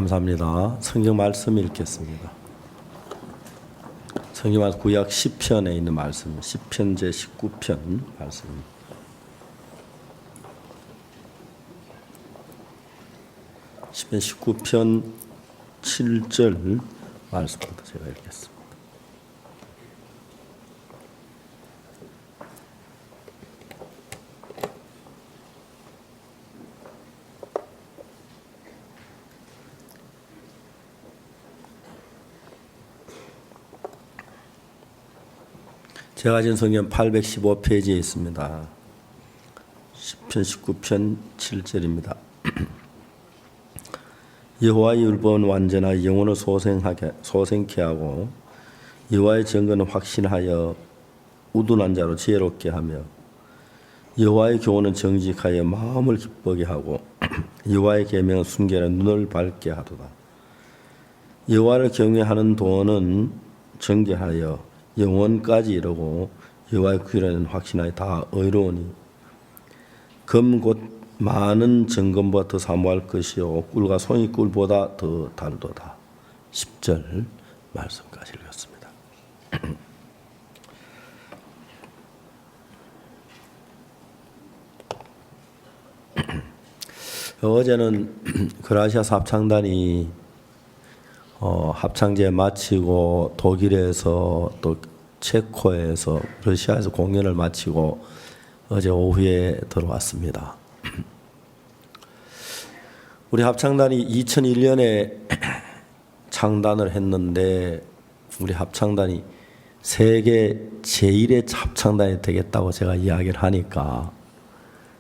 감사합니다. 성경 말씀 읽겠습니다. 성경 말씀 구약 10편에 있는 말씀, 10편 제 19편 말씀. 시편 19편 7절 말씀부터 제가 읽겠습니다. 제가 가진 성경 815페이지에 있습니다. 10편 19편 7절입니다. 여호와의 율법은 완전하여 영혼을 소생케 하고 여호와의 증거는 확신하여 우둔한 자로 지혜롭게 하며 여호와의 교훈은 정직하여 마음을 기쁘게 하고 여호와의 계명은 순결하여 눈을 밝게 하도다. 여호와를 경외하는 도는 정결하여 영원까지 이르고 여호와의 규례는 확신하여 다 의로우니 금 곧 많은 정금보다 더 사모할 것이요 꿀과 송이 꿀보다 더 달도다. 10절 말씀까지 읽었습니다. 어제는 그라시아스 합창단이 합창제 마치고 독일에서 또 체코에서 러시아에서 공연을 마치고 어제 오후에 들어왔습니다. 우리 합창단이 2001년에 창단을 했는데 우리 합창단이 세계 제1의 합창단이 되겠다고 제가 이야기를 하니까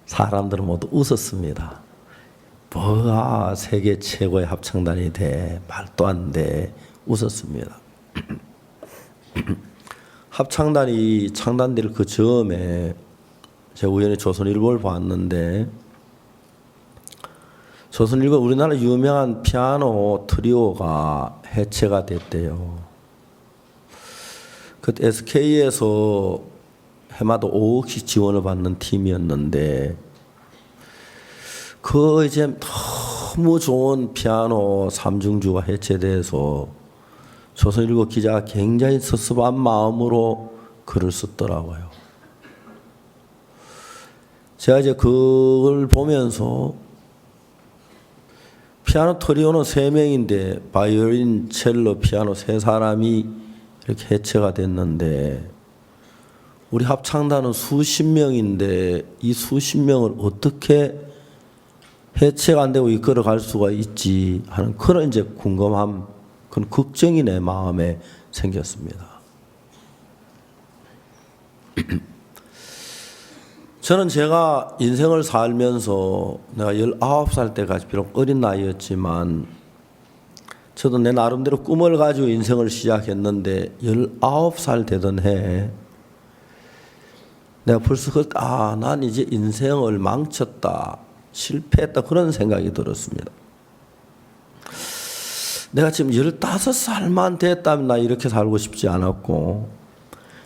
사람들은 모두 웃었습니다. 뭐가 세계 최고의 합창단이 돼? 말도 안 돼. 웃었습니다. 합창단이 창단될 그 즈음에 제가 우연히 조선일보를 봤는데 조선일보 우리나라 유명한 피아노 트리오가 해체가 됐대요. 그 SK에서 해마다 5억씩 지원을 받는 팀이었는데 그 이제 너무 좋은 피아노 삼중주가 해체돼서 조선일보 기자가 굉장히 섭섭한 마음으로 글을 썼더라고요. 제가 이제 그걸 보면서 피아노 트리오는 3명인데 바이올린, 첼로, 피아노 3사람이 이렇게 해체가 됐는데 우리 합창단은 수십 명인데 이 수십 명을 어떻게 해체가 안 되고 이끌어 갈 수가 있지 하는 그런 이제 궁금함, 그런 걱정이 내 마음에 생겼습니다. 저는 제가 인생을 살면서 내가 19살 때까지 비록 어린 나이였지만 저도 내 나름대로 꿈을 가지고 인생을 시작했는데 19살 되던 해 내가 벌써 난 이제 인생을 망쳤다, 실패했다 그런 생각이 들었습니다. 내가 지금 15살만 됐다면 나 이렇게 살고 싶지 않았고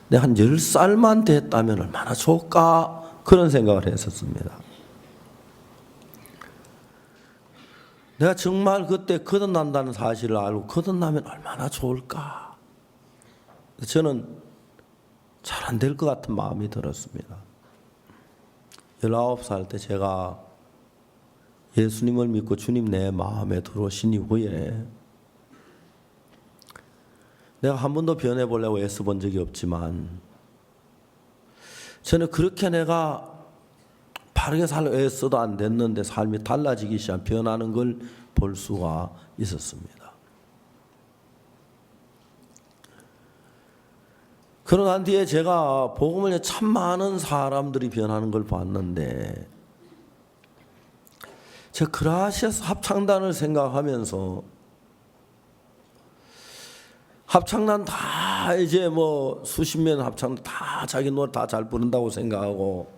내가 한 10살만 됐다면 얼마나 좋을까 그런 생각을 했었습니다. 내가 정말 그때 거듭난다는 사실을 알고 거듭나면 얼마나 좋을까. 저는 잘 안 될 것 같은 마음이 들었습니다. 19살 때 제가 예수님을 믿고 주님 내 마음에 들어오신 이후에 내가 한 번도 변해보려고 애써본 적이 없지만 저는 그렇게 내가 바르게 살려고 애써도 안 됐는데 삶이 달라지기 시작 변하는 걸 볼 수가 있었습니다. 그러고 난 뒤에 제가 복음을 참 많은 사람들이 변하는 걸 봤는데 제가 그라시아스 합창단을 생각하면서 합창단 다 이제 뭐 수십 명 합창단 다 자기 노래 다 잘 부른다고 생각하고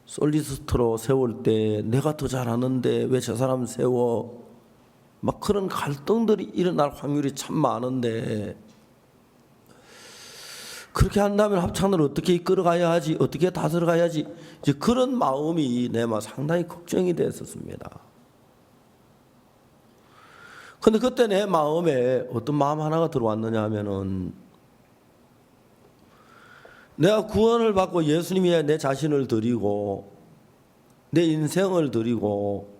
솔리스트로 세울 때 내가 더 잘하는데 왜 저 사람 세워? 막 그런 갈등들이 일어날 확률이 참 많은데 그렇게 한다면 합창단을 어떻게 이끌어가야 하지? 어떻게 다스려가야지? 이제 그런 마음이 내 상당히 걱정이 됐었습니다. 근데 그때 내 마음에 어떤 마음 하나가 들어왔느냐 하면은, 내가 구원을 받고 예수님이 내 자신을 드리고 내 인생을 드리고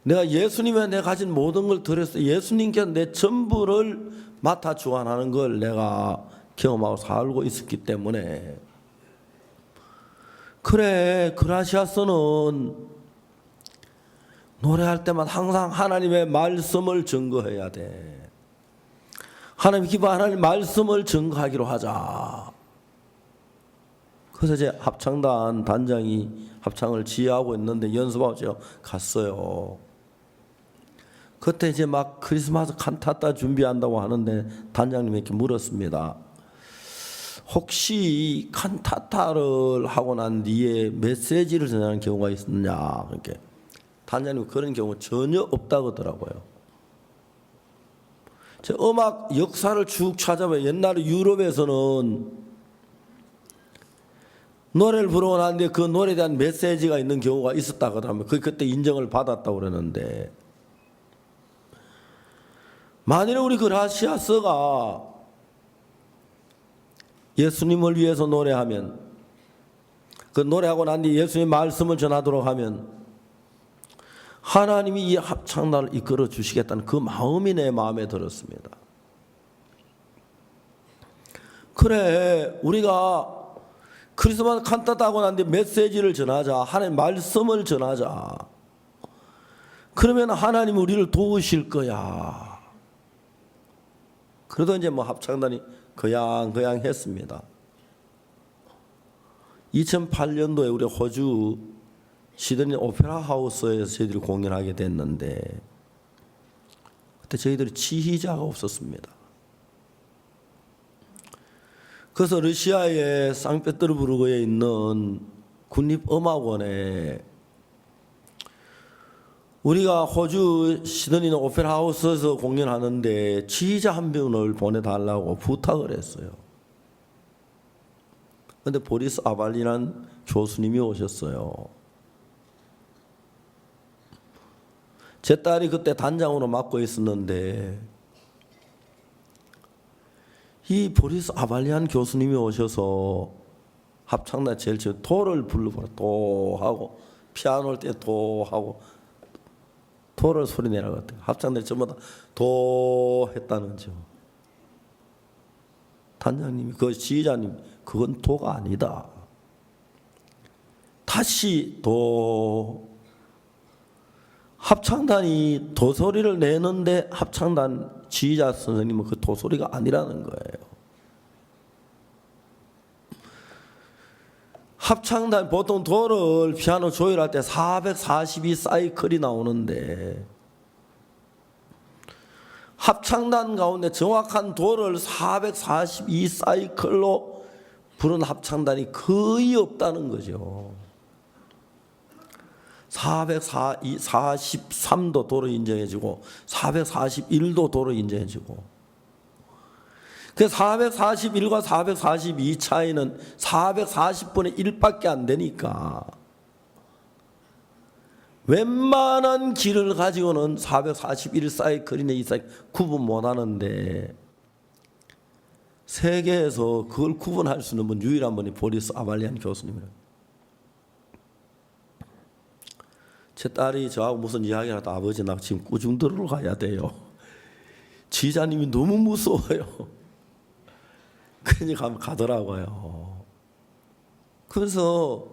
내가 예수님에 내 가진 모든 걸 드렸어. 예수님께서 내 전부를 맡아 주관하는 걸 내가 경험하고 살고 있었기 때문에, 그래, 그라시아서는 노래할 때만 항상 하나님의 말씀을 증거해야 돼. 하나님 기뻐 하나님 말씀을 증거하기로 하자. 그래서 이제 합창단 단장이 합창을 지휘하고 있는데 연습하고 제가 갔어요. 그때 이제 막 크리스마스 칸타타 준비한다고 하는데 단장님에게 물었습니다. 혹시 칸타타를 하고 난 뒤에 메시지를 전하는 경우가 있었냐? 그렇게 단장님 그런 경우 전혀 없다고 하더라고요. 제 음악 역사를 쭉 찾아보면 옛날에 유럽에서는 노래를 부르고 난 뒤에 그 노래에 대한 메시지가 있는 경우가 있었다고 하더라고요. 그때 인정을 받았다고 그러는데, 만일에 우리 그라시아서가 예수님을 위해서 노래하면, 그 노래하고 난 뒤에 예수님의 말씀을 전하도록 하면 하나님이 이 합창단을 이끌어 주시겠다는 그 마음이 내 마음에 들었습니다. 그래, 우리가 크리스마스 칸타타 하고 난 뒤에 메시지를 전하자. 하나님 말씀을 전하자. 그러면 하나님 우리를 도우실 거야. 그래도 이제 뭐 합창단이 거양 했습니다. 2008년도에 우리 호주 시드니 오페라 하우스에서 저희들이 공연하게 됐는데, 그때 저희들이 지휘자가 없었습니다. 그래서 러시아의 상페테르부르크에 있는 국립음악원에 우리가 호주 시드니 오페라 하우스에서 공연하는데 지휘자 한 분을 보내달라고 부탁을 했어요. 그런데 보리스 아발리라는 교수님이 오셨어요. 제 딸이 그때 단장으로 맡고 있었는데, 이 보리스 아발리안 교수님이 오셔서 합창단 제일 처음 도를 불러보라. 도 하고 피아노를 때 도 하고 도를 소리 내라고 했대요. 합창단 전부 다 도 했다는 점. 단장님이, 그 지휘자님, 그건 도가 아니다. 다시 도. 합창단이 도소리를 내는데 합창단 지휘자 선생님은 그 도소리가 아니라는 거예요. 합창단 보통 도를 피아노 조율할 때 442 사이클이 나오는데, 합창단 가운데 정확한 도를 442 사이클로 부른 합창단이 거의 없다는 거죠. 443도 도로 인정해지고 441도 도로 인정해지고, 그 441과 442 차이는 440분의 1밖에 안 되니까 웬만한 길을 가지고는 441 사이클이나 이 사이클 구분 못하는데, 세계에서 그걸 구분할 수 있는 분 유일한 분이 보리스 아발리안 교수님이에요. 제 딸이 저하고 무슨 이야기를 하다, 아버지 나 지금 꾸중 들으러 가야 돼요. 지휘자님이 너무 무서워요. 그러니까 가더라고요. 그래서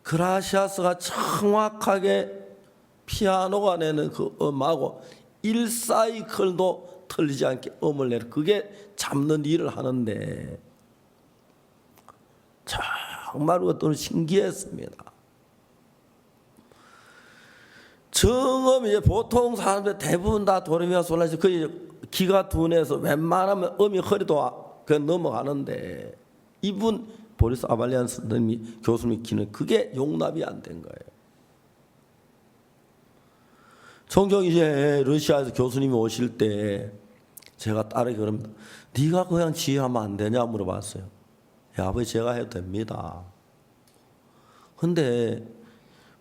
그라시아스가 정확하게 피아노가 내는 그 음하고 1사이클도 틀리지 않게 음을 내는, 그게 잡는 일을 하는데 정말 그것도 신기했습니다. 정음, 이제 보통 사람들 대부분 다 도레미파 솔라시, 그 기가 둔해서 웬만하면 음이 허리도 그냥 넘어가는데, 이분 보리스 아발리안 선생님이 교수님이 키는 그게 용납이 안 된 거예요. 종종 이제 러시아에서 교수님이 오실 때 제가 딸에게 그럽니다. 네가 그냥 지휘하면 안 되냐 물어봤어요. 야, 아버지 제가 해도 됩니다. 근데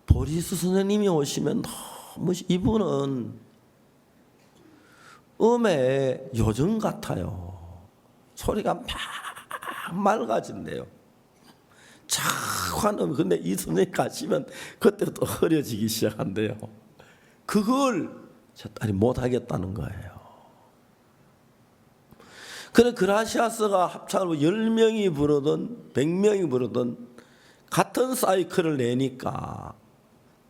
보리스 선생님이 오시면 너무, 이분은 음의 요정 같아요. 소리가 막 맑아진대요. 착한 음. 근데 이 선생님 가시면 그때부터 흐려지기 시작한대요. 그걸 저 딸이 못하겠다는 거예요. 그래 그라시아스가 합창을 10명이 부르든 100명이 부르든 같은 사이클을 내니까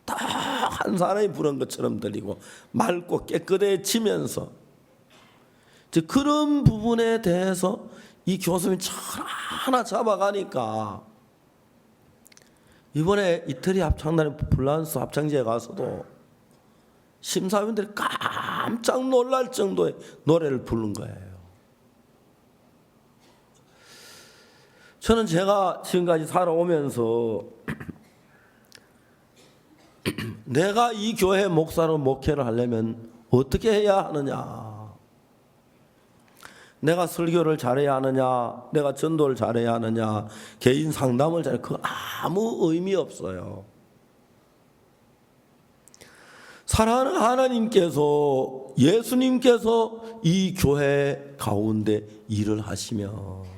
딱 한 사람이 부른 것처럼 들리고 맑고 깨끗해지면서 그런 부분에 대해서 이 교수님이 하나 잡아가니까 이번에 이태리 합창단의 플란스 합창제에 가서도 심사위원들이 깜짝 놀랄 정도의 노래를 부른 거예요. 저는 제가 지금까지 살아오면서 내가 이 교회 목사로 목회를 하려면 어떻게 해야 하느냐, 내가 설교를 잘해야 하느냐, 내가 전도를 잘해야 하느냐, 개인 상담을 잘해야 하느냐, 그거 아무 의미 없어요. 사랑하는 하나님께서, 예수님께서 이 교회 가운데 일을 하시면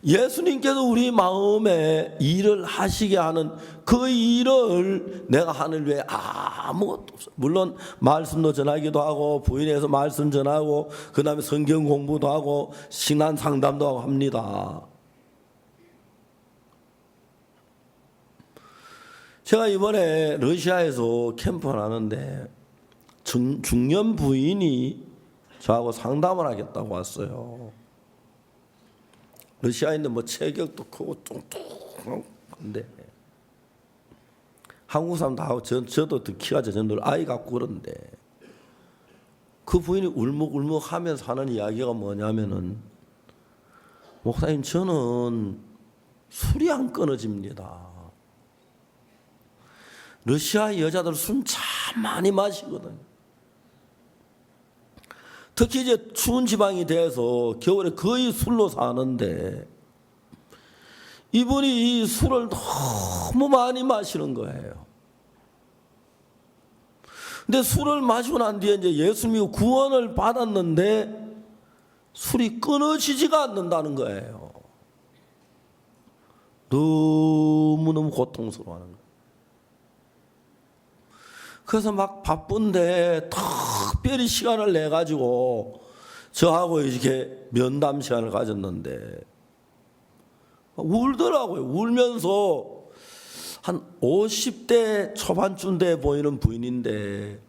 예수님께서 우리 마음에 일을 하시게 하는 그 일을 내가 하늘 외에 아무것도 없어요. 물론 말씀도 전하기도 하고 부인해서 말씀 전하고 그 다음에 성경 공부도 하고 신앙 상담도 하고 합니다. 제가 이번에 러시아에서 캠프를 하는데 중년 부인이 저하고 상담을 하겠다고 왔어요. 러시아인데 뭐 체격도 크고 뚱뚱한데 한국 사람 다 하고 저도 키가 저 정도로 아이 갖고 그런데 그 부인이 울먹울먹 하면서 하는 이야기가 뭐냐면은 목사님 저는 술이 안 끊어집니다. 러시아 여자들 술 참 많이 마시거든요. 특히 이제 추운 지방이 돼서 겨울에 거의 술로 사는데 이분이 이 술을 너무 많이 마시는 거예요. 근데 술을 마시고 난 뒤에 이제 예수님이 구원을 받았는데 술이 끊어지지가 않는다는 거예요. 너무너무 고통스러워하는 거예요. 그래서 막 바쁜데 특별히 시간을 내 가지고 저하고 이렇게 면담 시간을 가졌는데 울더라고요. 울면서 한 50대 초반쯤 돼 보이는 부인인데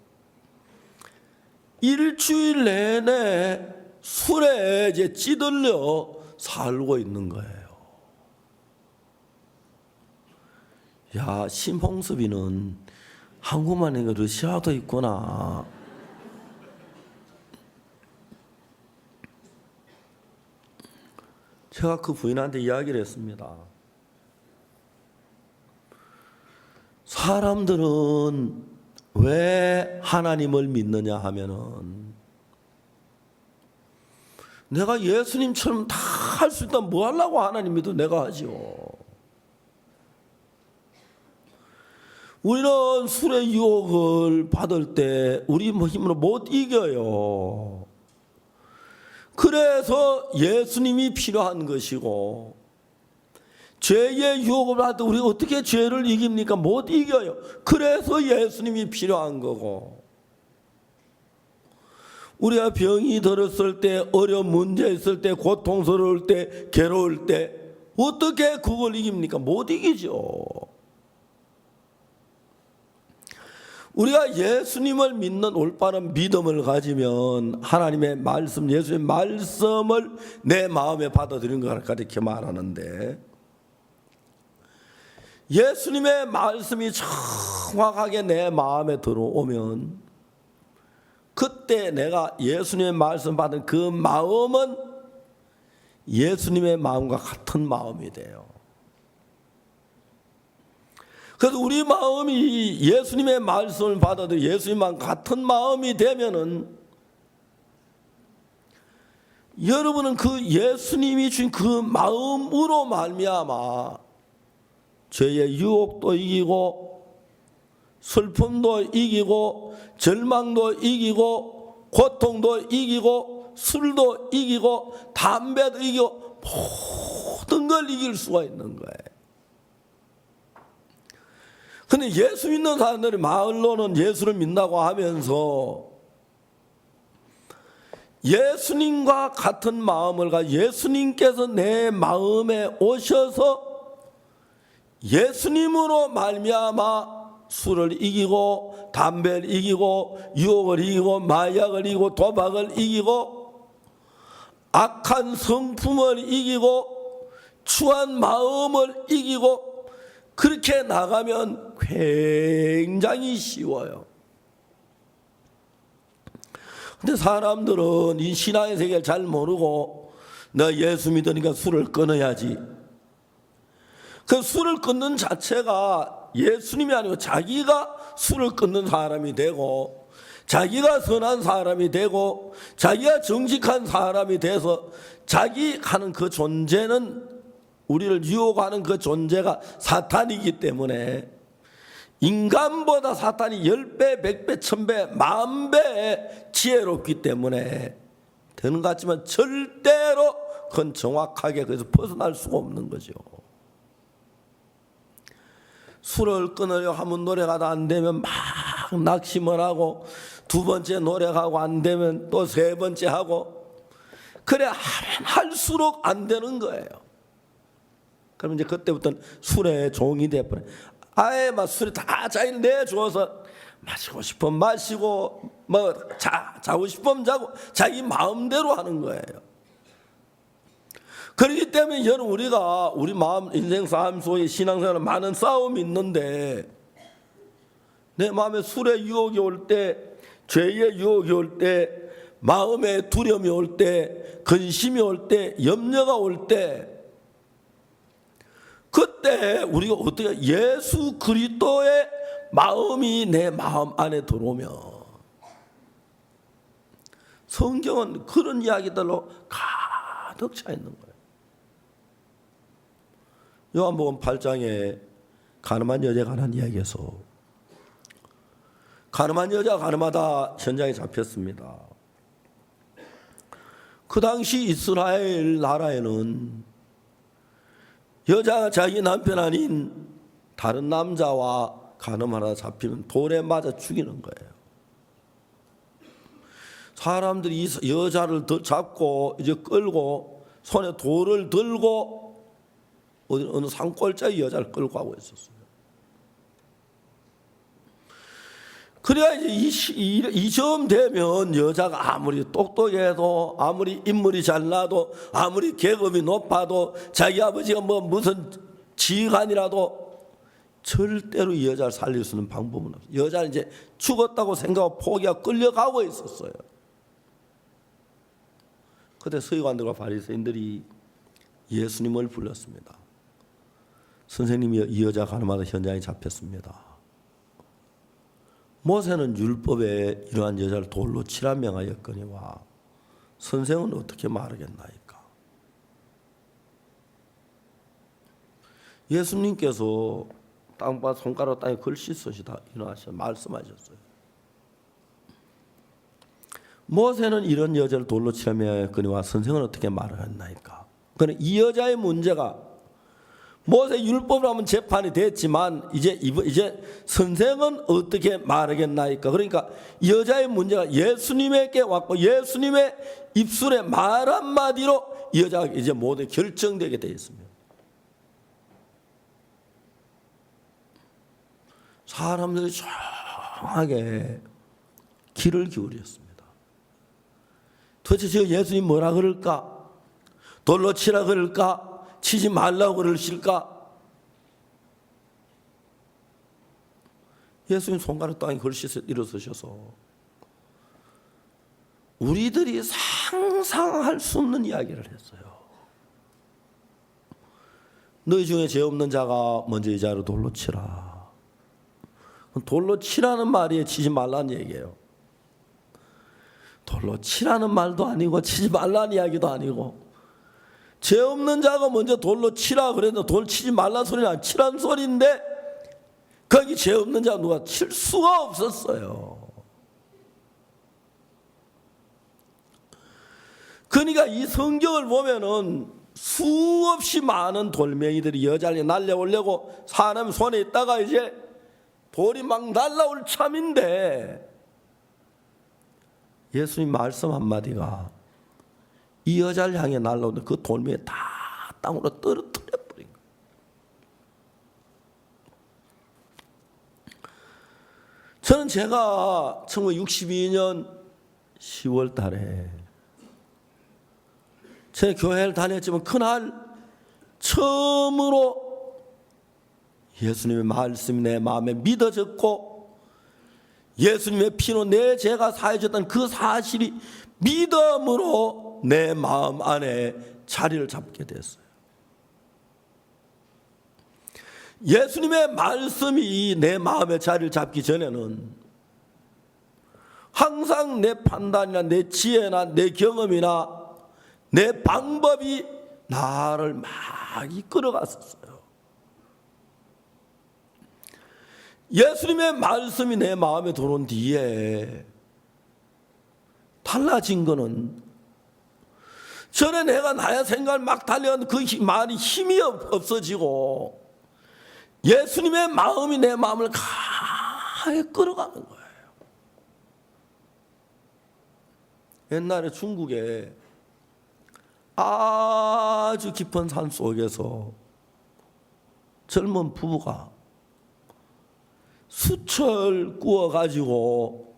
일주일 내내 술에 이제 찌들려 살고 있는 거예요. 야, 심홍섭이는 한국만 있는 거 러시아도 있구나. 제가 그 부인한테 이야기를 했습니다. 사람들은 왜 하나님을 믿느냐 하면은 내가 예수님처럼 다 할 수 있다면 뭐 하려고 하나님 믿어 내가 하지요. 우리는 술의 유혹을 받을 때 우리 힘으로 못 이겨요. 그래서 예수님이 필요한 것이고 죄의 유혹을 받을 때 우리가 어떻게 죄를 이깁니까? 못 이겨요. 그래서 예수님이 필요한 거고 우리가 병이 들었을 때 어려운 문제 있을 때 고통스러울 때 괴로울 때 어떻게 그걸 이깁니까? 못 이기죠. 우리가 예수님을 믿는 올바른 믿음을 가지면 하나님의 말씀, 예수님의 말씀을 내 마음에 받아들이는 것 그렇게 말하는데 예수님의 말씀이 정확하게 내 마음에 들어오면 그때 내가 예수님의 말씀 받은 그 마음은 예수님의 마음과 같은 마음이 돼요. 그래서 우리 마음이 예수님의 말씀을 받아도 예수님과 같은 마음이 되면은 여러분은 그 예수님이 주신 그 마음으로 말미암아 죄의 유혹도 이기고 슬픔도 이기고 절망도 이기고 고통도 이기고 술도 이기고 담배도 이기고 모든 걸 이길 수가 있는 거예요. 근데 예수 믿는 사람들이 마을로는 예수를 믿는다고 하면서 예수님과 같은 마음을 가지고 예수님께서 내 마음에 오셔서 예수님으로 말미암아 술을 이기고 담배를 이기고 유혹을 이기고 마약을 이기고 도박을 이기고 악한 성품을 이기고 추한 마음을 이기고 그렇게 나가면 굉장히 쉬워요. 근데 사람들은 이 신앙의 세계를 잘 모르고 나 예수 믿으니까 술을 끊어야지. 그 술을 끊는 자체가 예수님이 아니고 자기가 술을 끊는 사람이 되고 자기가 선한 사람이 되고 자기가 정직한 사람이 돼서 자기 하는 그 존재는 우리를 유혹하는 그 존재가 사탄이기 때문에 인간보다 사탄이 10배, 100배, 1000배, 10,000배 지혜롭기 때문에 되는 것 같지만 절대로 그건 정확하게 그래서 벗어날 수가 없는 거죠. 술을 끊으려 하면 노래가 안 되면 막 낙심을 하고 두 번째 노래하고 안 되면 또 세 번째 하고 그래 할수록 안 되는 거예요. 그럼 이제 그때부터는 술의 종이 돼버려요. 아예 막 술이 다 자기를 내주어서 마시고 싶으면 마시고 뭐 자고 싶으면 자고 자기 마음대로 하는 거예요. 그렇기 때문에 여러분 우리가 우리 마음 인생 삶 속에 신앙생활에 많은 싸움이 있는데 내 마음에 술의 유혹이 올 때 죄의 유혹이 올 때 마음에 두려움이 올 때 근심이 올 때 염려가 올 때 그때 우리가 어떻게 예수 그리스도의 마음이 내 마음 안에 들어오면 성경은 그런 이야기들로 가득 차 있는 거예요. 요한복음 8장에 가늠한 여자에 관한 이야기에서 가늠한 여자가 가늠하다 현장에 잡혔습니다. 그 당시 이스라엘 나라에는 여자가 자기 남편 아닌 다른 남자와 가늠하다 잡히면 돌에 맞아 죽이는 거예요. 사람들이 이 여자를 잡고 이제 끌고 손에 돌을 들고 어느 산골짜기 여자를 끌고 가고 있었어요. 그래야 이제 이점 되면 여자가 아무리 똑똑해도 아무리 인물이 잘나도 아무리 계급이 높아도 자기 아버지가 뭐 무슨 지휘관이라도 절대로 이 여자를 살릴 수 있는 방법은 없어요. 여자는 이제 죽었다고 생각하고 포기하고 끌려가고 있었어요. 그때 서기관들과 바리새인들이 예수님을 불렀습니다. 선생님이 이 여자 가늠하다 현장에 잡혔습니다. 모세는 율법에 이러한 여자를 돌로 치라 명하였거니와 선생은 어떻게 말하겠나이까. 예수님께서 땅바 손가락 땅에 글씨 쓰시다 일어나셔 말씀하셨어요. 모세는 이런 여자를 돌로 치라 명하였거니와 선생은 어떻게 말하겠나이까. 그러나 이 여자의 문제가 모세 율법으로 하면 재판이 됐지만 이제 선생은 어떻게 말하겠나이까. 그러니까 여자의 문제가 예수님에게 왔고 예수님의 입술에 말 한마디로 이 여자가 이제 모두 결정되게 되어 있습니다. 사람들이 조용하게 귀를 기울였습니다. 도대체 저 예수님 뭐라 그럴까? 돌로 치라 그럴까? 치지 말라고 그러실까? 예수님 손가락 땅에 글씨 일어서셔서 우리들이 상상할 수 없는 이야기를 했어요. 너희 중에 죄 없는 자가 먼저 이 자를 돌로 치라. 돌로 치라는 말이 치지 말라는 얘기예요. 돌로 치라는 말도 아니고 치지 말라는 이야기도 아니고 죄 없는 자가 먼저 돌로 치라 그랬는데 돌 치지 말라는 소리는 치라는 소리인데 거기 죄 없는 자 누가 칠 수가 없었어요. 그러니까 이 성경을 보면은 수없이 많은 돌멩이들이 여자를 날려오려고 사람 손에 있다가 이제 돌이 막 날라올 참인데 예수님 말씀 한마디가 이 여자를 향해 날라오는데 그 돌멩이 다 땅으로 떨어뜨려 버린 거예요. 저는 제가 1962년 10월 달에 제 교회를 다녔지만 그날 처음으로 예수님의 말씀이 내 마음에 믿어졌고 예수님의 피로 내 죄가 사해졌다는 그 사실이 믿음으로 내 마음 안에 자리를 잡게 됐어요. 예수님의 말씀이 내 마음에 자리를 잡기 전에는 항상 내 판단이나 내 지혜나 내 경험이나 내 방법이 나를 막 이끌어갔었어요. 예수님의 말씀이 내 마음에 들어온 뒤에 달라진 거는 전에 내가 나의 생각을 막 달려간 그 말이 힘이 없어지고 예수님의 마음이 내 마음을 강하게 끌어가는 거예요. 옛날에 중국에 아주 깊은 산 속에서 젊은 부부가 수철 구워가지고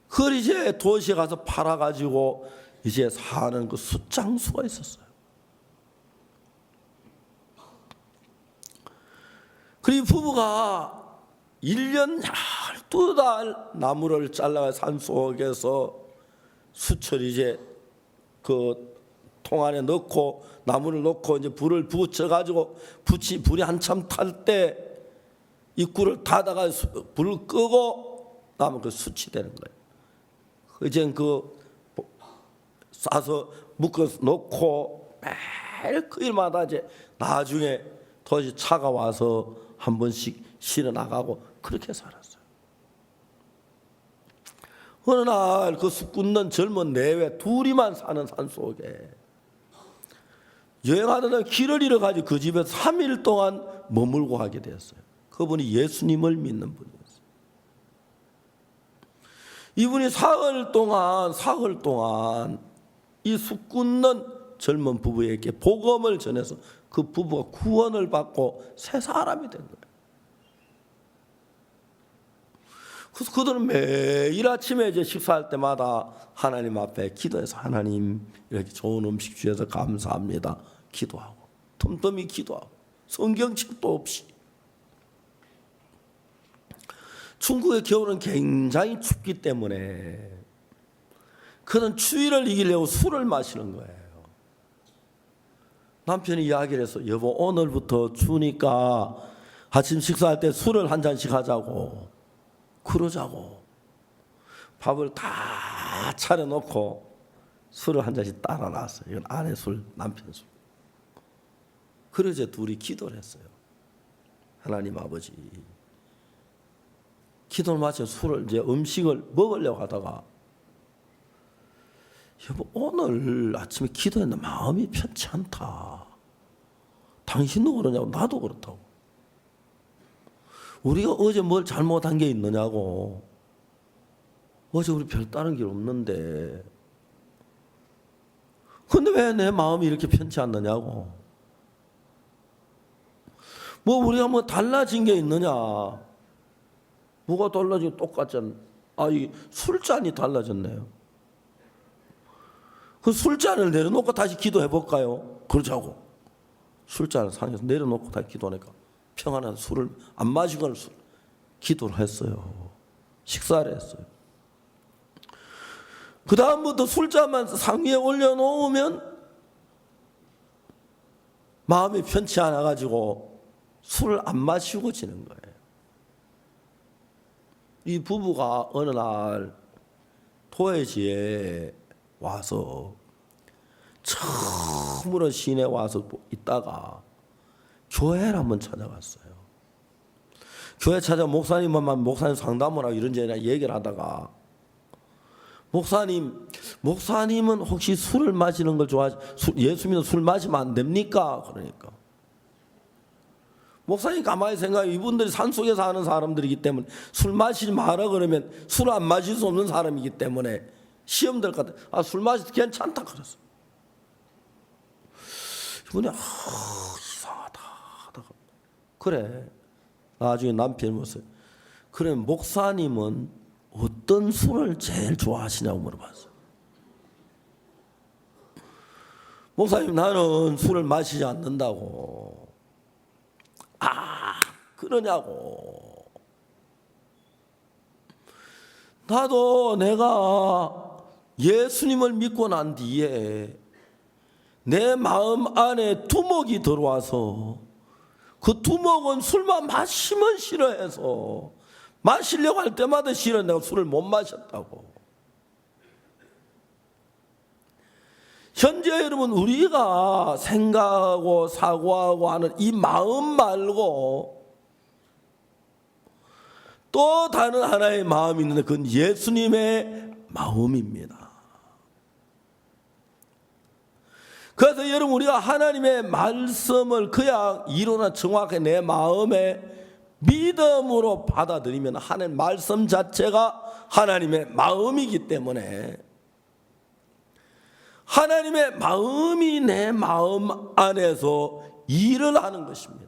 그걸 이제 도시에 가서 팔아가지고 이제 사는 그 숫장수가 있었어요. 그리고 부부가 1년 12달 나무를 잘라가 산 속에서 수철 이제 그 통 안에 넣고 나무를 넣고 이제 불을 붙여가지고 불이 한참 탈 때 이 꿀을 닫아가 불을 끄고 나면 그 숯이 되는 거예요. 이제 그 싸서 묶어서 놓고 매일 그 일마다 이제 나중에 도시 차가 와서 한 번씩 실어 나가고 그렇게 살았어요. 어느 날 그 숯 굽는 젊은 내외 둘이만 사는 산 속에 여행하던 날 길을 잃어가지고 그 집에 3일 동안 머물고 하게 되었어요. 그분이 예수님을 믿는 분이었어요. 이분이 사흘 동안 이 숯 굽는 젊은 부부에게 복음을 전해서 그 부부가 구원을 받고 새 사람이 된 거예요. 그래서 그들은 매일 아침에 이제 식사할 때마다 하나님 앞에 기도해서 하나님 이렇게 좋은 음식 주셔서 감사합니다. 기도하고 틈틈이 기도하고 성경책도 없이. 중국의 겨울은 굉장히 춥기 때문에 그는 추위를 이기려고 술을 마시는 거예요. 남편이 이야기를 해서 여보 오늘부터 추우니까 아침 식사할 때 술을 한 잔씩 하자고 그러자고 밥을 다 차려놓고 술을 한 잔씩 따라 놨어요. 이건 아내 술, 남편 술. 그래서 둘이 기도를 했어요. 하나님 아버지, 기도를 마쳐 술을 이제 음식을 먹으려고 하다가 여보 오늘 아침에 기도했는데 마음이 편치 않다. 당신도 그러냐고 나도 그렇다고. 우리가 어제 뭘 잘못한 게 있느냐고. 어제 우리 별다른 길 없는데 근데 왜 내 마음이 이렇게 편치 않느냐고. 뭐 우리가 뭐 달라진 게 있느냐. 뭐가 달라지고 똑같잖아. 이 술잔이 달라졌네요. 그 술잔을 내려놓고 다시 기도해 볼까요? 그러자고. 술잔을 상에서 내려놓고 다시 기도하니까 평안한 술을 안 마시고는 기도를 했어요. 식사를 했어요. 그 다음부터 술잔만 상 위에 올려놓으면 마음이 편치 않아가지고 술을 안 마시고 지는 거예요. 이 부부가 어느 날 토해지에 와서 처음으로 시내에 와서 있다가 교회를 한번 찾아갔어요. 교회 찾아 목사님만 목사님 상담을 하고 이런저런 얘기를 하다가 목사님은 혹시 술을 마시는 걸 예수 믿는 술 마시면 안 됩니까? 그러니까 목사님 가만히 생각해. 이분들이 산속에 사는 사람들이기 때문에 술 마시지 마라 그러면 술 안 마실 수 없는 사람이기 때문에 시험 될 것 같아. 술 마셔도 괜찮다 그랬어. 이분이 이상하다 하다가 그래. 나중에 남편이 물었어요. 그래 목사님은 어떤 술을 제일 좋아하시냐고 물어봤어요. 목사님 나는 술을 마시지 않는다고. 그러냐고. 나도 내가 예수님을 믿고 난 뒤에 내 마음 안에 두목이 들어와서 그 두목은 술만 마시면 싫어해서 마시려고 할 때마다 싫어. 내가 술을 못 마셨다고. 현재 여러분 우리가 생각하고 사고하고 하는 이 마음 말고 또 다른 하나의 마음이 있는데 그건 예수님의 마음입니다. 그래서 여러분 우리가 하나님의 말씀을 그냥 이론은 정확하게 내 마음에 믿음으로 받아들이면 하나님 말씀 자체가 하나님의 마음이기 때문에 하나님의 마음이 내 마음 안에서 일을 하는 것입니다.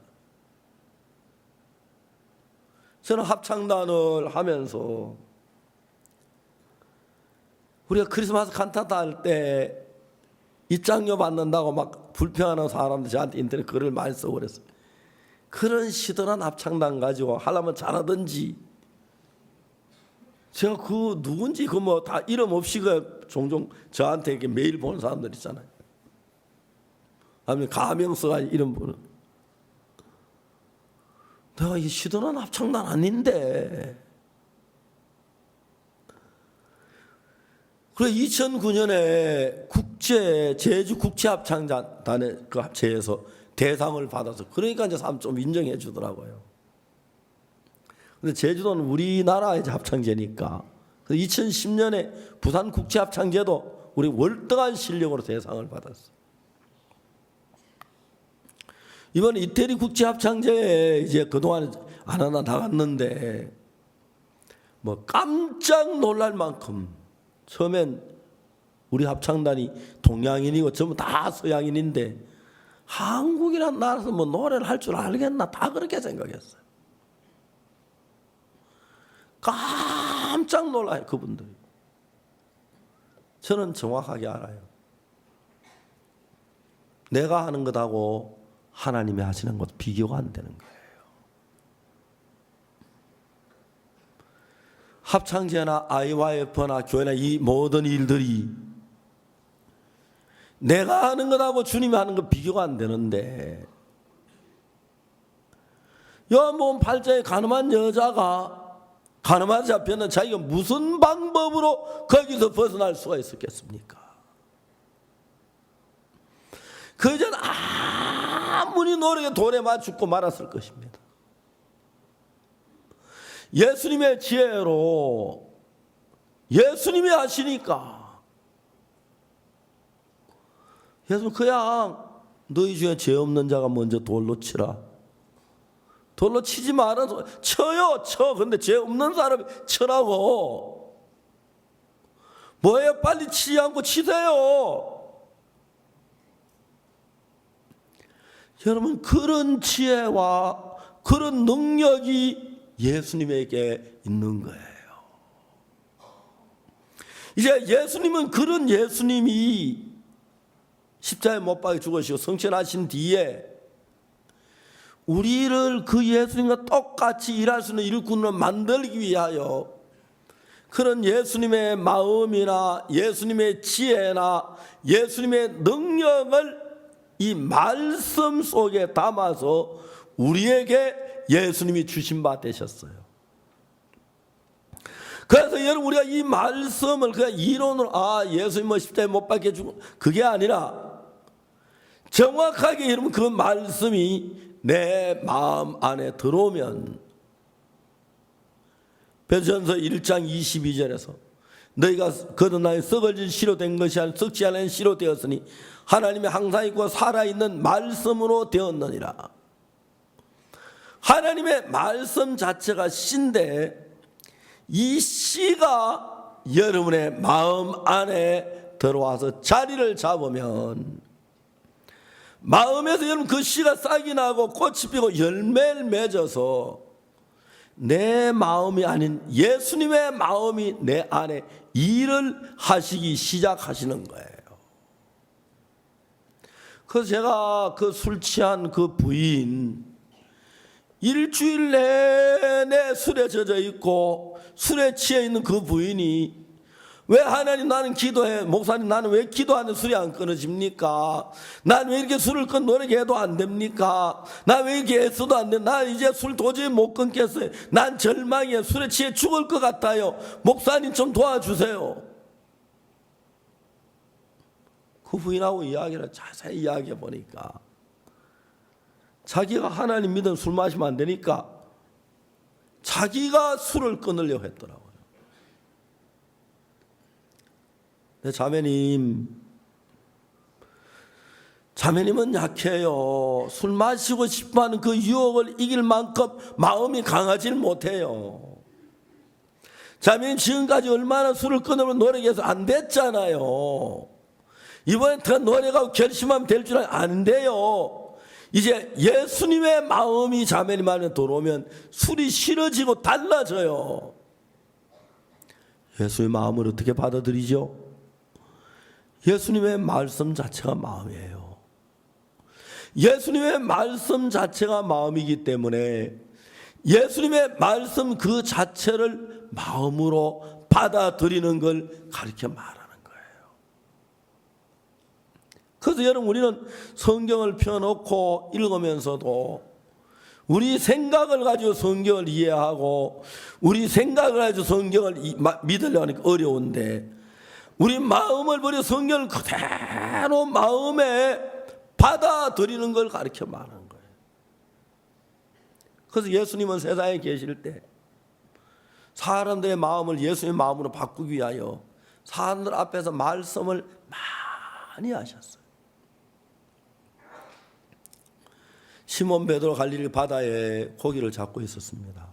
저는 합창단을 하면서 우리가 크리스마스 칸타타 할 때 입장료 받는다고 막 불평하는 사람들 저한테 인터넷 글을 많이 쓰고 그랬어요. 그런 시들한 합창단 가지고 하려면 잘하든지. 제가 그 누군지 그 뭐 다 이름 없이 그 종종 저한테 이렇게 메일 보는 사람들 있잖아요. 아니면 가명서가 이름 보는. 내가 이 시들한 합창단 아닌데. 그래 2009년에 제주 국제합창단의 그 합체에서 대상을 받아서 그러니까 이제 사람 좀 인정해 주더라고요. 근데 제주도는 우리나라의 합창제니까 2010년에 부산 국제합창제도 우리 월등한 실력으로 대상을 받았어요. 이번 이태리 국제합창제에 이제 그동안 안 하나 나갔는데 뭐 깜짝 놀랄 만큼 처음엔 우리 합창단이 동양인이고 전부 다 서양인인데 한국이란 나라에서 뭐 노래를 할 줄 알겠나 다 그렇게 생각했어요. 깜짝 놀라요 그분들이. 저는 정확하게 알아요. 내가 하는 것하고 하나님이 하시는 것 비교가 안 되는 거예요. 합창제나 IYF나 교회나 이 모든 일들이 내가 하는 것하고 주님이 하는 것 비교가 안 되는데 요한복음 8장에 가늠한 여자가 가늠하게 잡혔는 자기가 무슨 방법으로 거기서 벗어날 수가 있었겠습니까? 그 전 아무리 노력에 돌에 맞추고 말았을 것입니다. 예수님의 지혜로 예수님이 하시니까 예수님 그냥 너희 중에 죄 없는 자가 먼저 돌로 치라. 돌로 치지 마라. 쳐요 쳐. 근데 죄 없는 사람이 쳐라고. 뭐예요? 빨리 치지 않고 치세요. 여러분 그런 지혜와 그런 능력이 예수님에게 있는 거예요. 이제 예수님은 그런 예수님이 십자가에 못 박혀 죽으시고 성천하신 뒤에 우리를 그 예수님과 똑같이 일할 수 있는 일꾼을 만들기 위하여 그런 예수님의 마음이나 예수님의 지혜나 예수님의 능력을 이 말씀 속에 담아서 우리에게 예수님이 주신 바 되셨어요. 그래서 여러분 우리가 이 말씀을 그냥 이론으로 예수님 뭐 십자가에 못 박혀 죽은 그게 아니라 정확하게 여러분 그 말씀이 내 마음 안에 들어오면 베드로전서 1장 22절에서 너희가 거듭나여 썩어진 씨로 된 것이 아니라 썩지 않은 씨로 되었으니 하나님의 항상 있고 살아있는 말씀으로 되었느니라. 하나님의 말씀 자체가 씨인데 이 씨가 여러분의 마음 안에 들어와서 자리를 잡으면 마음에서 여러분 그 씨가 싹이 나고 꽃이 피고 열매를 맺어서 내 마음이 아닌 예수님의 마음이 내 안에 일을 하시기 시작하시는 거예요. 그래서 제가 그 술 취한 그 부인 일주일 내내 술에 젖어 있고 술에 취해 있는 그 부인이 왜 하나님 나는 기도해, 목사님 나는 왜 기도하는데 술이 안 끊어집니까? 난 왜 이렇게 술을 노력해도 안 됩니까? 난 왜 이렇게 애써도 안 돼? 난 이제 술 도저히 못 끊겠어요. 난 절망이에요. 술에 취해 죽을 것 같아요. 목사님 좀 도와주세요. 그 부인하고 이야기를 자세히 이야기해 보니까 자기가 하나님 믿은 술 마시면 안 되니까 자기가 술을 끊으려고 했더라고요. 내 자매님은 약해요. 술 마시고 싶어하는 그 유혹을 이길 만큼 마음이 강하지는 못해요. 자매님 지금까지 얼마나 술을 끊으려고 노력해서 안 됐잖아요. 이번엔 더 노력하고 결심하면 될 줄 안 돼요. 이제 예수님의 마음이 자매님 안에 들어오면 술이 싫어지고 달라져요. 예수의 마음을 어떻게 받아들이죠? 예수님의 말씀 자체가 마음이에요. 예수님의 말씀 자체가 마음이기 때문에 예수님의 말씀 그 자체를 마음으로 받아들이는 걸 가르쳐 말하는 거예요. 그래서 여러분 우리는 성경을 펴놓고 읽으면서도 우리 생각을 가지고 성경을 이해하고 우리 생각을 가지고 성경을 믿으려고 하니까 어려운데 우리 마음을 버려 성경을 그대로 마음에 받아들이는 걸 가르쳐 말하는 거예요. 그래서 예수님은 세상에 계실 때 사람들의 마음을 예수님의 마음으로 바꾸기 위하여 사람들 앞에서 말씀을 많이 하셨어요. 시몬 베드로 갈릴리 바다에 고기를 잡고 있었습니다.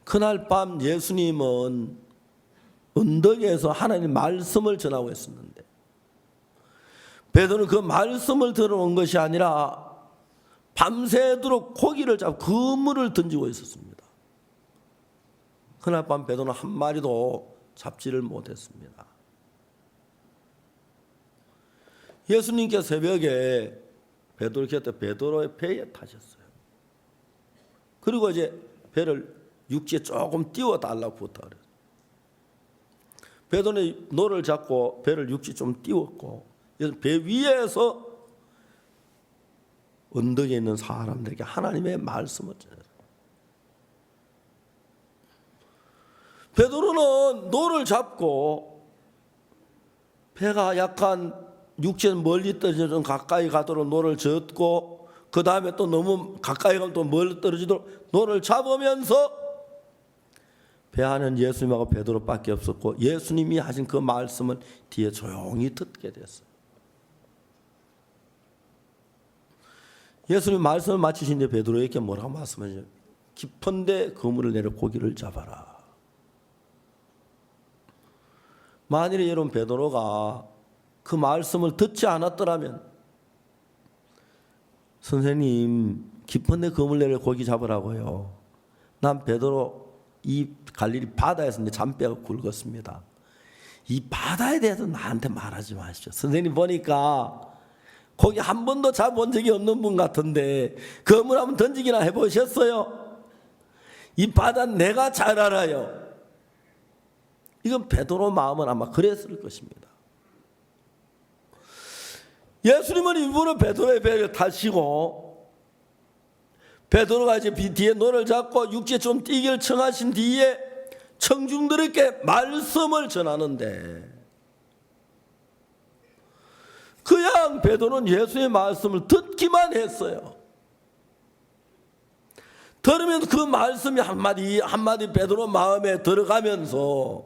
그날 밤 예수님은 언덕에서 하나님의 말씀을 전하고 있었는데 베드로는 그 말씀을 들어온 것이 아니라 밤새도록 고기를 잡고 그물을 던지고 있었습니다. 그날 밤 베드로는 한 마리도 잡지를 못했습니다. 예수님께서 새벽에 베드로의 배에 타셨어요. 그리고 이제 배를 육지에 조금 띄워달라고 부탁을 베드로는 노를 잡고 배를 육지 좀 띄웠고 배 위에서 언덕에 있는 사람들에게 하나님의 말씀을 전했어요. 베드로는 노를 잡고 배가 약간 육지에서 멀리 떨어져 좀 가까이 가도록 노를 젓고 그 다음에 또 너무 가까이 가면 또 멀리 떨어지도록 노를 잡으면서 배 안에는 예수님하고 베드로밖에 없었고 예수님이 하신 그 말씀을 뒤에 조용히 듣게 됐어요. 예수님 말씀을 마치신 뒤에 베드로에게 뭐라고 말씀하시죠? 깊은데 그물을 내려 고기를 잡아라. 만일에 여러분 베드로가 그 말씀을 듣지 않았더라면 선생님 깊은데 그물 내려 고기 잡으라고요. 난 베드로 이 갈릴리 바다에서 이제 잔뼈가 굵었습니다. 이 바다에 대해서 나한테 말하지 마십시오. 선생님 보니까 거기 한 번도 잡아본 적이 없는 분 같은데 그물 한번 던지기나 해보셨어요? 이 바다 내가 잘 알아요. 이건 베드로 마음은 아마 그랬을 것입니다. 예수님은 일부러 베드로의 배를 타시고 베드로가 이제 뒤에 노를 잡고 육지에 좀 뛰기를 청하신 뒤에 청중들에게 말씀을 전하는데 그냥 베드로는 예수의 말씀을 듣기만 했어요. 들으면서 그 말씀이 한마디 한마디 베드로 마음에 들어가면서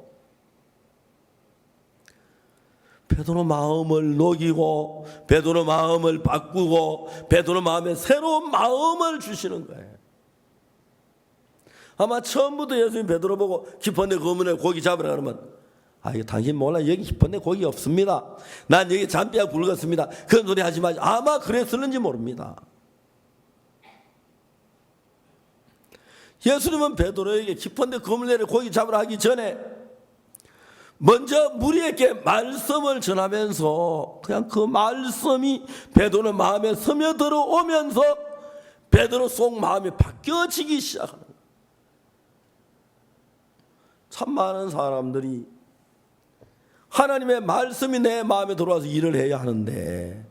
베드로 마음을 녹이고 베드로 마음을 바꾸고 베드로 마음에 새로운 마음을 주시는 거예요. 아마 처음부터 예수님 베드로 보고 깊은데 거문에 고기 잡으라 그러면 이거 당신 몰라, 여기 깊은데 고기 없습니다, 난 여기 잔뼈가 굵었습니다, 그런 소리 하지 마시고, 아마 그랬을는지 모릅니다. 예수님은 베드로에게 깊은데 거문에 고기 잡으라 하기 전에 먼저 무리에게 말씀을 전하면서 그냥 그 말씀이 베드로 마음에 스며들어 오면서 베드로 속 마음이 바뀌어지기 시작하는 거예요. 참 많은 사람들이 하나님의 말씀이 내 마음에 들어와서 일을 해야 하는데,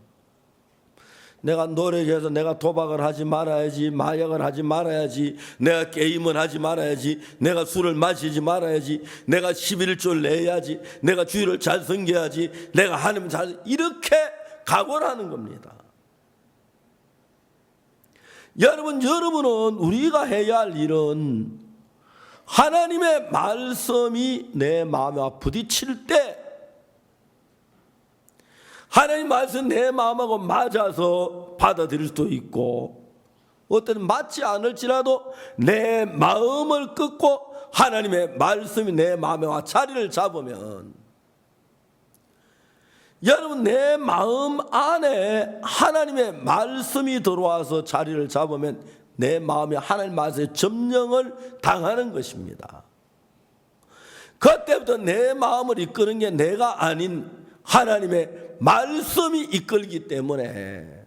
내가 노력해서 내가 도박을 하지 말아야지, 마약을 하지 말아야지, 내가 게임을 하지 말아야지, 내가 술을 마시지 말아야지, 내가 11조 내야지, 내가 주의를 잘 섬겨야지, 내가 하나님 잘, 이렇게 각오를 하는 겁니다. 여러분은 우리가 해야 할 일은 하나님의 말씀이 내 마음에 부딪힐 때 하나님 말씀 내 마음하고 맞아서 받아들일 수도 있고, 어떤 맞지 않을지라도 내 마음을 끊고 하나님의 말씀이 내 마음에 와 자리를 잡으면, 여러분 내 마음 안에 하나님의 말씀이 들어와서 자리를 잡으면 내 마음이 하나님 말씀에 점령을 당하는 것입니다. 그때부터 내 마음을 이끄는 게 내가 아닌 하나님의 말씀이 이끌기 때문에,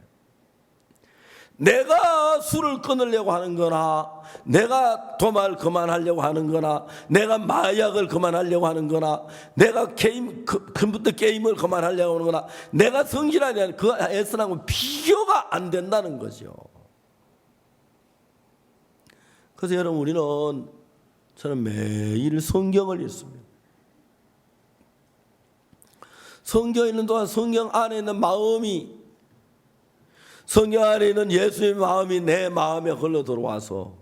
내가 술을 끊으려고 하는 거나, 내가 도마를 그만하려고 하는 거나, 내가 마약을 그만하려고 하는 거나, 내가 컴퓨터 게임을 그만하려고 하는 거나, 내가 성실하려는 그 애쓰는 비교가 안 된다는 거죠. 그래서 여러분, 저는 매일 성경을 읽습니다. 성경 읽는 동안 성경 안에 있는 마음이, 성경 안에 있는 예수의 마음이 내 마음에 흘러 들어와서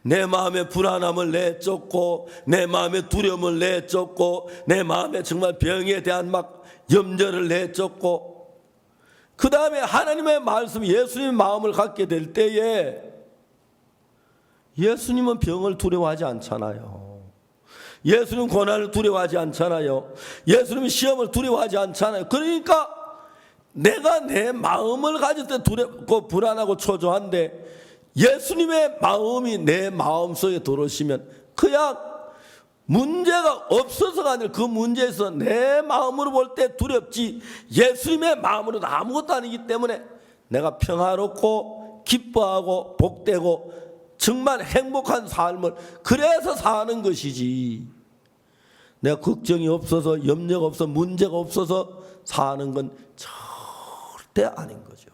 내 마음의 불안함을 내쫓고, 내 마음의 두려움을 내쫓고, 내 마음의 정말 병에 대한 막 염려를 내쫓고, 그 다음에 하나님의 말씀, 예수님의 마음을 갖게 될 때에, 예수님은 병을 두려워하지 않잖아요. 예수님은 고난을 두려워하지 않잖아요. 예수님은 시험을 두려워하지 않잖아요. 그러니까 내가 내 마음을 가질 때 두렵고 불안하고 초조한데, 예수님의 마음이 내 마음속에 들어오시면 그냥 문제가 없어서가 아니라 그 문제에서 내 마음으로 볼 때 두렵지, 예수님의 마음으로는 아무것도 아니기 때문에 내가 평화롭고 기뻐하고 복되고 정말 행복한 삶을 그래서 사는 것이지, 내가 걱정이 없어서 염려가 없어서 문제가 없어서 사는 건 절대 아닌 거죠.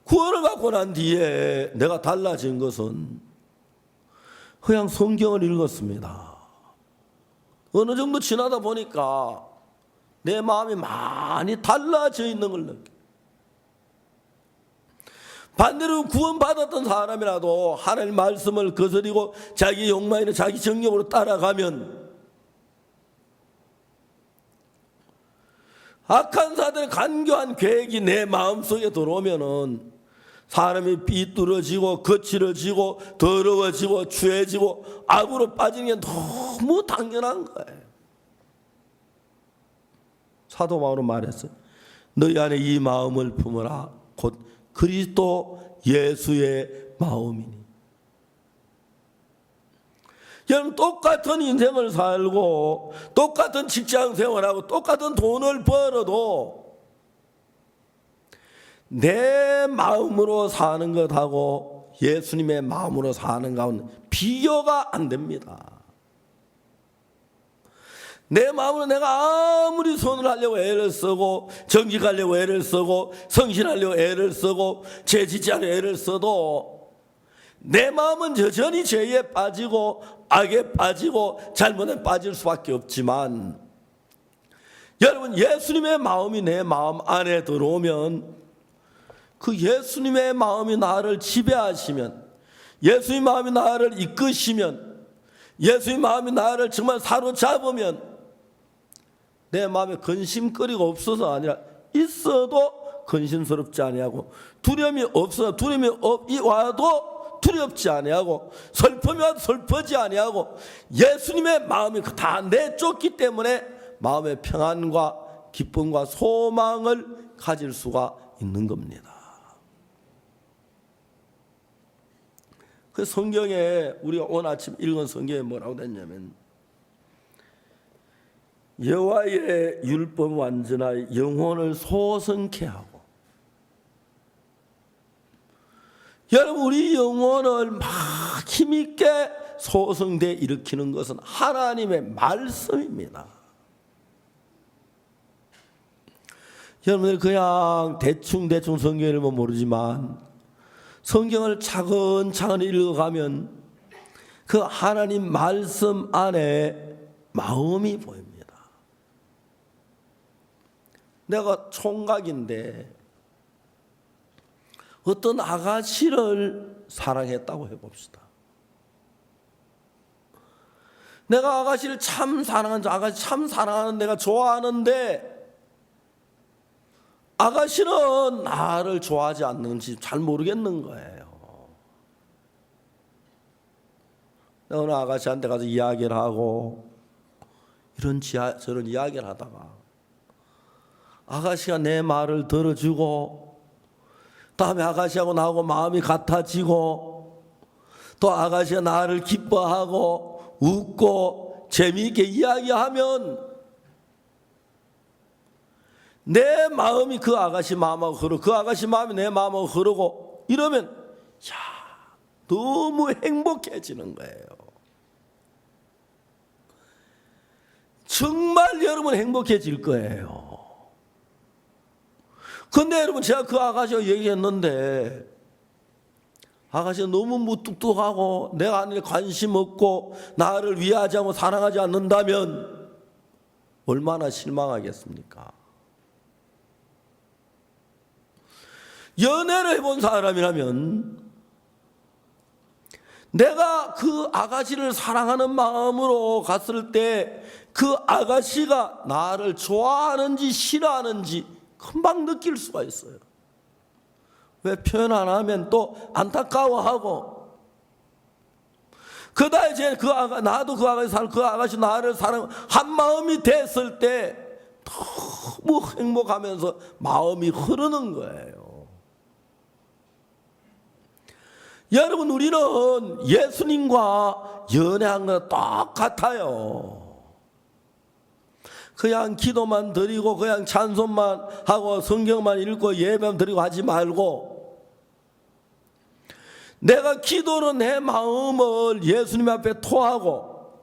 구원을 받고 난 뒤에 내가 달라진 것은 그냥 성경을 읽었습니다. 어느 정도 지나다 보니까 내 마음이 많이 달라져 있는 걸 느껴요. 반대로 구원받았던 사람이라도 하나님 말씀을 거스리고 자기 욕망이나 자기 정욕으로 따라가면, 악한 사들의 간교한 계획이 내 마음속에 들어오면은 사람이 삐뚤어지고 거칠어지고 더러워지고 추해지고 악으로 빠지는 게 너무 당연한 거예요. 사도 바울은 말했어요. 너희 안에 이 마음을 품으라. 곧 그리스도 예수의 마음이니. 여러분, 똑같은 인생을 살고 똑같은 직장 생활하고 똑같은 돈을 벌어도 내 마음으로 사는 것하고 예수님의 마음으로 사는 가운데 비교가 안 됩니다. 내 마음으로 내가 아무리 손을 하려고 애를 쓰고 정직하려고 애를 쓰고 성실하려고 애를 쓰고 죄짓지 않으려고 애를 써도 내 마음은 여전히 죄에 빠지고 악에 빠지고 잘못에 빠질 수밖에 없지만, 여러분 예수님의 마음이 내 마음 안에 들어오면 그 예수님의 마음이 나를 지배하시면, 예수님의 마음이 나를 이끄시면, 예수님의 마음이 나를 정말 사로잡으면 내 마음에 근심거리가 없어서 아니라 있어도 근심스럽지 아니하고, 두려움이 없어서 두려움이 와도 두렵지 아니하고, 슬픔이 와도 슬퍼지 아니하고, 예수님의 마음이 다 내쫓기 때문에 마음의 평안과 기쁨과 소망을 가질 수가 있는 겁니다. 그 성경에 우리가 오늘 아침 읽은 성경에 뭐라고 됐냐면, 여호와의 율법 완전하여 영혼을 소성케 하고. 여러분, 우리 영혼을 막 힘있게 소성돼 일으키는 것은 하나님의 말씀입니다. 여러분들 그냥 대충 성경을 읽으면 모르지만 성경을 차근차근 읽어가면 그 하나님 말씀 안에 마음이 보입니다. 내가 총각인데 어떤 아가씨를 사랑했다고 해봅시다. 내가 아가씨를 참 사랑하는, 아가씨 참 사랑하는, 내가 좋아하는데 아가씨는 나를 좋아하지 않는지 잘 모르겠는 거예요. 내가 어느 아가씨한테 가서 이야기를 하고 저런 이야기를 하다가 아가씨가 내 말을 들어주고, 다음에 아가씨하고 나하고 마음이 같아지고, 또 아가씨가 나를 기뻐하고 웃고 재미있게 이야기하면 내 마음이 그 아가씨 마음하고 흐르고, 그 아가씨 마음이 내 마음하고 흐르고 이러면 너무 행복해지는 거예요. 정말 여러분 행복해질 거예요. 근데 여러분, 제가 그 아가씨가 얘기했는데 아가씨가 너무 무뚝뚝하고 내가 하는 데 관심 없고 나를 위하지 않고 사랑하지 않는다면 얼마나 실망하겠습니까? 연애를 해본 사람이라면 내가 그 아가씨를 사랑하는 마음으로 갔을 때 그 아가씨가 나를 좋아하는지 싫어하는지 금방 느낄 수가 있어요. 왜 표현 안 하면 또 안타까워하고, 그다음에 이제 나도 그 아가씨 나를 사랑 한 마음이 됐을 때 너무 행복하면서 마음이 흐르는 거예요. 여러분, 우리는 예수님과 연애한 거 똑같아요. 그냥 기도만 드리고 그냥 찬송만 하고 성경만 읽고 예배만 드리고 하지 말고, 내가 기도로 내 마음을 예수님 앞에 토하고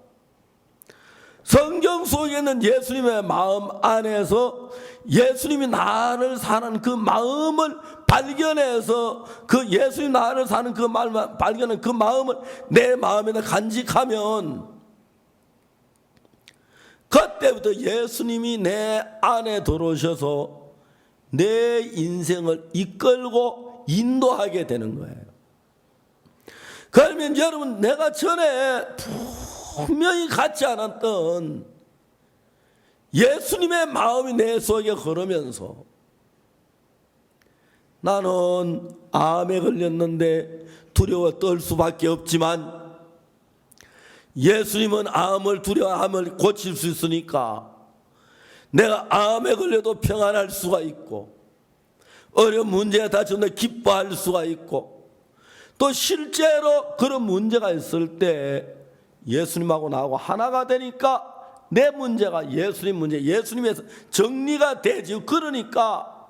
성경 속에 있는 예수님의 마음 안에서 예수님이 나를 사는 그 마음을 발견해서 그 예수님 나를 사는 그 마음을 발견한 그 마음을 내 마음에다 간직하면 그때부터 예수님이 내 안에 들어오셔서 내 인생을 이끌고 인도하게 되는 거예요. 그러면 여러분, 내가 전에 분명히 갖지 않았던 예수님의 마음이 내 속에 흐르면서 나는 암에 걸렸는데 두려워 떨 수밖에 없지만 예수님은 암을 고칠 수 있으니까 내가 암에 걸려도 평안할 수가 있고, 어려운 문제가 닥쳤는데 기뻐할 수가 있고, 또 실제로 그런 문제가 있을 때 예수님하고 나하고 하나가 되니까 내 문제가 예수님 문제, 예수님에서 정리가 되죠. 그러니까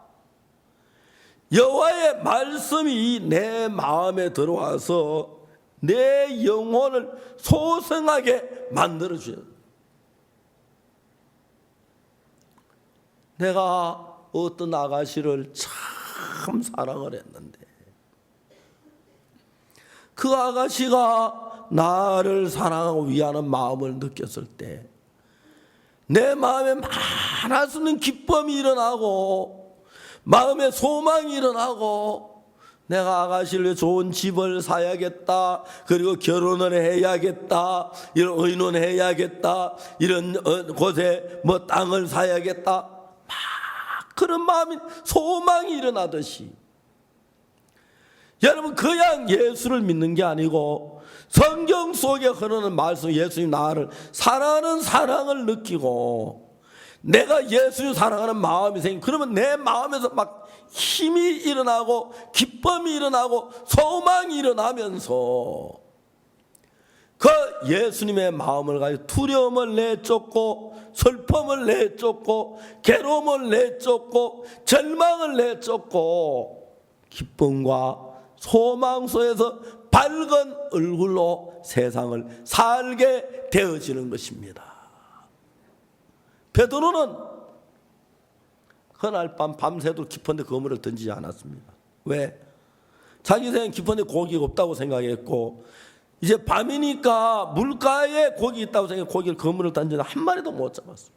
여호와의 말씀이 내 마음에 들어와서 내 영혼을 소성하게 만들어줘요. 내가 어떤 아가씨를 참 사랑을 했는데 그 아가씨가 나를 사랑하고 위하는 마음을 느꼈을 때 내 마음에 많을 수 있는 기쁨이 일어나고 마음에 소망이 일어나고 내가 아가씨를 좋은 집을 사야겠다. 그리고 결혼을 해야겠다. 이런 의논해야겠다. 이런 곳에 뭐 땅을 사야겠다. 막 그런 마음이 소망이 일어나듯이 여러분 그냥 예수를 믿는 게 아니고 성경 속에 흐르는 말씀 예수님 나를 사랑하는 사랑을 느끼고 내가 예수를 사랑하는 마음이 생기면 그러면 내 마음에서 막 힘이 일어나고 기쁨이 일어나고 소망이 일어나면서 그 예수님의 마음을 가지고 두려움을 내쫓고 슬픔을 내쫓고 괴로움을 내쫓고 절망을 내쫓고 기쁨과 소망 속에서 밝은 얼굴로 세상을 살게 되어지는 것입니다. 베드로는 그날 밤 밤새도록 깊은데 그물을 던지지 않았습니다. 왜? 자기 생각 깊은데 고기가 없다고 생각했고 이제 밤이니까 물가에 고기 있다고 생각해 고기를 그물을 던지는데 한 마리도 못 잡았어요.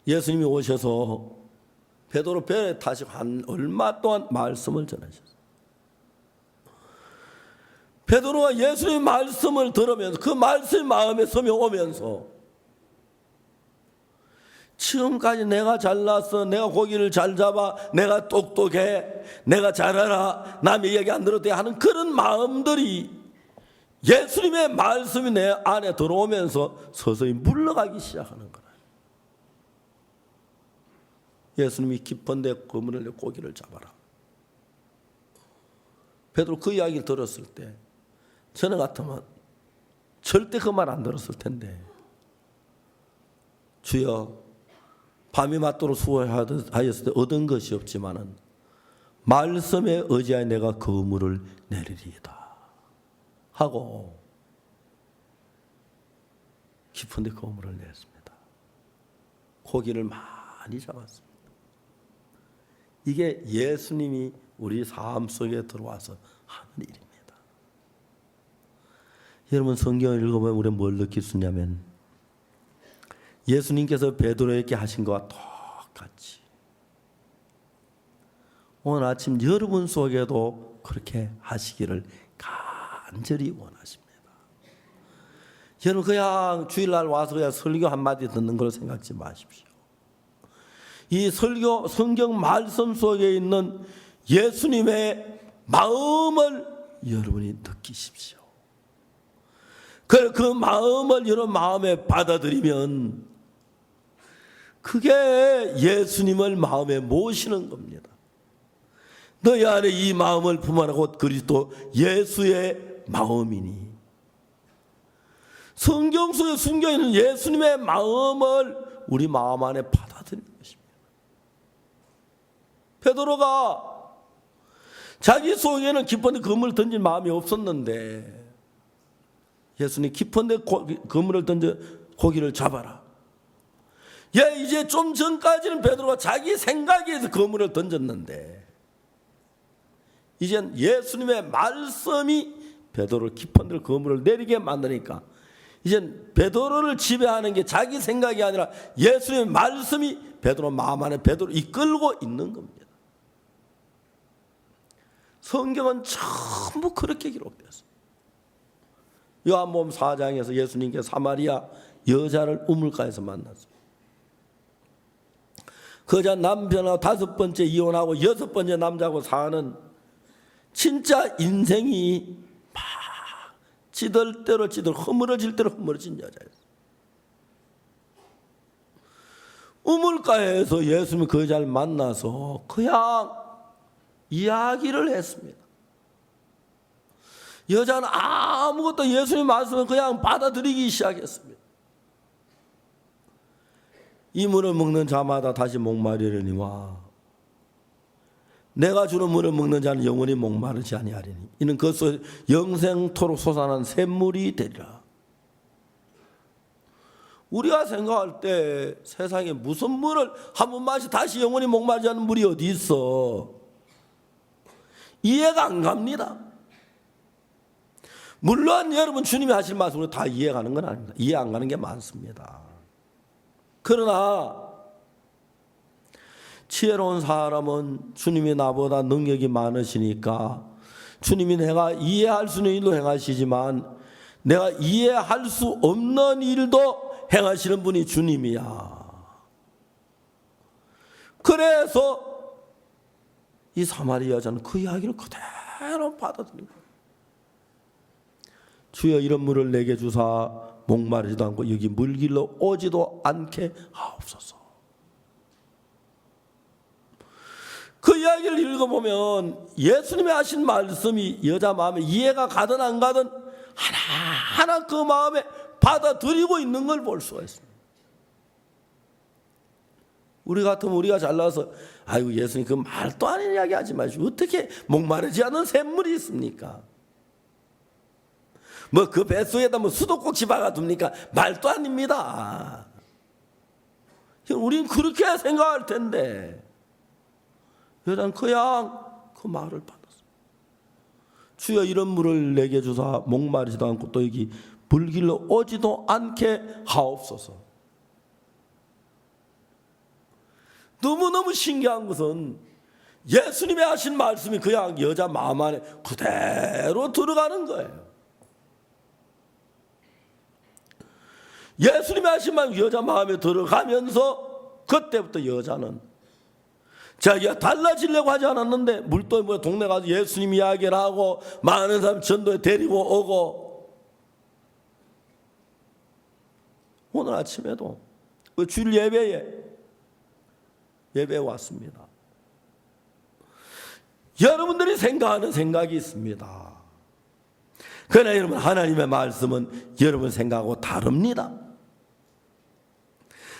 예수님이 오셔서 베드로 배에 타시고 한 얼마 동안 말씀을 전하셨어요. 베드로가 예수님의 말씀을 들으면서 그 말씀이 마음에 스며오면서 지금까지 내가 잘났어, 내가 고기를 잘 잡아, 내가 똑똑해, 내가 잘 알아, 남의 얘기 안 들어도 돼 하는 그런 마음들이 예수님의 말씀이 내 안에 들어오면서 서서히 물러가기 시작하는 거예요. 예수님이 깊은데 그물을 내 고기를 잡아라. 베드로 그 이야기를 들었을 때 저는 같으면 절대 그 말 안 들었을 텐데 주여 밤이 맞도록 수고하였을 때 얻은 것이 없지만은 말씀에 의지하여 내가 그물을 내리리이다 하고 깊은데 그물을 냈습니다. 고기를 많이 잡았습니다. 이게 예수님이 우리 삶 속에 들어와서 하는 일입니다. 여러분 성경을 읽어보면 우리는 뭘 느낄 수 있냐면 예수님께서 베드로에게 하신 것과 똑같이 오늘 아침 여러분 속에도 그렇게 하시기를 간절히 원하십니다. 여러분 그냥 주일날 와서 그냥 설교 한마디 듣는 걸 생각지 마십시오. 이 설교 성경 말씀 속에 있는 예수님의 마음을 여러분이 느끼십시오. 그 마음을 여러분 마음에 받아들이면 그게 예수님을 마음에 모시는 겁니다. 너희 안에 이 마음을 품어라 곧 그리스도 예수의 마음이니. 성경 속에 숨겨있는 예수님의 마음을 우리 마음 안에 받아들이는 것입니다. 베드로가 자기 속에는 깊은데 그물을 던질 마음이 없었는데 예수님 깊은데 그물을 던져 고기를 잡아라. 이제 좀 전까지는 베드로가 자기 생각에 의해서 그물을 던졌는데 이젠 예수님의 말씀이 베드로를 깊은데 그물을 내리게 만드니까 이젠 베드로를 지배하는 게 자기 생각이 아니라 예수님의 말씀이 베드로 마음 안에 베드로를 이끌고 있는 겁니다. 성경은 전부 그렇게 기록되었습니다. 요한복음 4장에서 예수님께서 사마리아 여자를 우물가에서 만났습니다. 그 여자 남편하고 5번째 이혼하고 6번째 남자하고 사는 진짜 인생이 막 찌들 대로 허물어질 대로 허물어진 여자였어요. 우물가에서 예수님이 그 여자를 만나서 그냥 이야기를 했습니다. 여자는 아무것도 예수님 말씀을 그냥 받아들이기 시작했습니다. 이 물을 먹는 자마다 다시 목마르려니와 내가 주는 물을 먹는 자는 영원히 목마르지 아니하리니 이는 그것을 영생토록 솟아난 샘물이 되리라. 우리가 생각할 때 세상에 무슨 물을 한 번 마시 다시 영원히 목마르지 않는 물이 어디 있어? 이해가 안 갑니다. 물론 여러분 주님이 하실 말씀으로 다 이해가는 건 아닙니다. 이해 안 가는 게 많습니다. 그러나 지혜로운 사람은 주님이 나보다 능력이 많으시니까 주님이 내가 이해할 수 있는 일도 행하시지만 내가 이해할 수 없는 일도 행하시는 분이 주님이야. 그래서 이 사마리아 여자는 그 이야기를 그대로 받아들인 거예요. 주여 이런 물을 내게 주사 목마르지도 않고 여기 물길로 오지도 않게 하옵소서. 그 이야기를 읽어보면 예수님이 하신 말씀이 여자 마음에 이해가 가든 안 가든 하나하나 그 마음에 받아들이고 있는 걸 볼 수가 있습니다. 우리 같으면 우리가 잘나서 아이고 예수님 그 말도 아닌 이야기 하지 마시고 어떻게 목마르지 않은 샘물이 있습니까? 뭐 그 뱃속에다 뭐 수도꼭지 박아둡니까? 말도 아닙니다. 우린 그렇게 생각할 텐데 여자는 그냥 그 말을 받았어요. 주여 이런 물을 내게 주사 목마르지도 않고 또 여기 불길로 오지도 않게 하옵소서. 너무너무 신기한 것은 예수님이 하신 말씀이 그냥 여자 마음 안에 그대로 들어가는 거예요. 예수님이 하신 말 여자 마음에 들어가면서 그때부터 여자는 자기가 달라지려고 하지 않았는데 물도 뭐 동네 가서 예수님 이야기를 하고 많은 사람 전도에 데리고 오고 오늘 아침에도 그 주일 예배에 왔습니다. 여러분들이 생각하는 생각이 있습니다. 그러나 여러분 하나님의 말씀은 여러분 생각하고 다릅니다.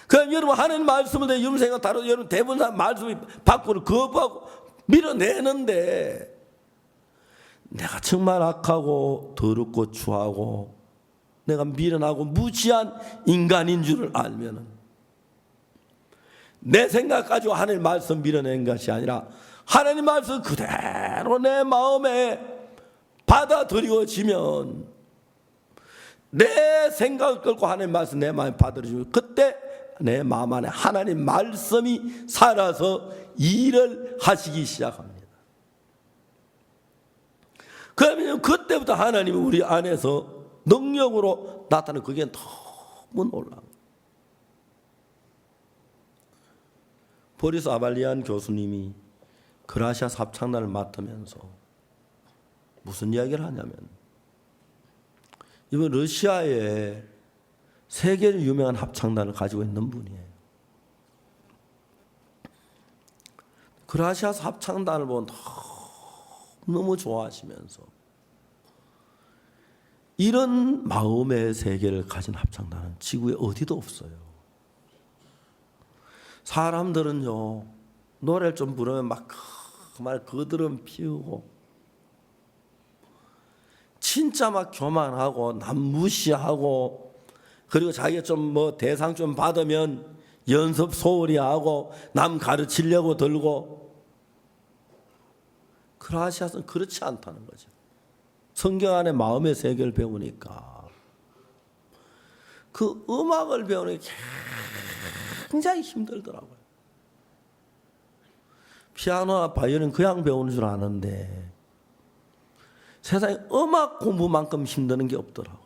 그럼 여러분 하나님 말씀을 내 여러분 생각 다르고 여러분 대부분 사람 말씀이 밖으로 거부하고 밀어내는데 내가 정말 악하고 더럽고 추하고 내가 미련하고 무지한 인간인 줄을 알면은 내 생각 가지고 하나님 말씀 밀어낸 것이 아니라 하나님 말씀 그대로 내 마음에 받아들여지면 내 생각을 끌고 하나님 말씀 내 마음에 받아들여지면 그때 내 마음 안에 하나님 말씀이 살아서 일을 하시기 시작합니다. 그러면 그때부터 하나님이 우리 안에서 능력으로 나타나는 그게 너무 놀라워요. 보리스 아발리안 교수님이 그라시아 합창단을 맡으면서 무슨 이야기를 하냐면 이번 러시아에 세계로 유명한 합창단을 가지고 있는 분이에요. 그라시아 합창단을 보면 너무 좋아하시면서 이런 마음의 세계를 가진 합창단은 지구에 어디도 없어요. 사람들은요 노래를 좀 부르면 막 정말 그들은 피우고 진짜 막 교만하고 남 무시하고 그리고 자기가 좀 뭐 대상 좀 받으면 연습 소홀히 하고 남 가르치려고 들고 그라시아는 그렇지 않다는 거죠. 성경 안에 마음의 세계를 배우니까 그 음악을 배우는 게 굉장히 힘들더라고요. 피아노나 바이올린 그냥 배우는 줄 아는데 세상에 음악 공부만큼 힘드는 게 없더라고요.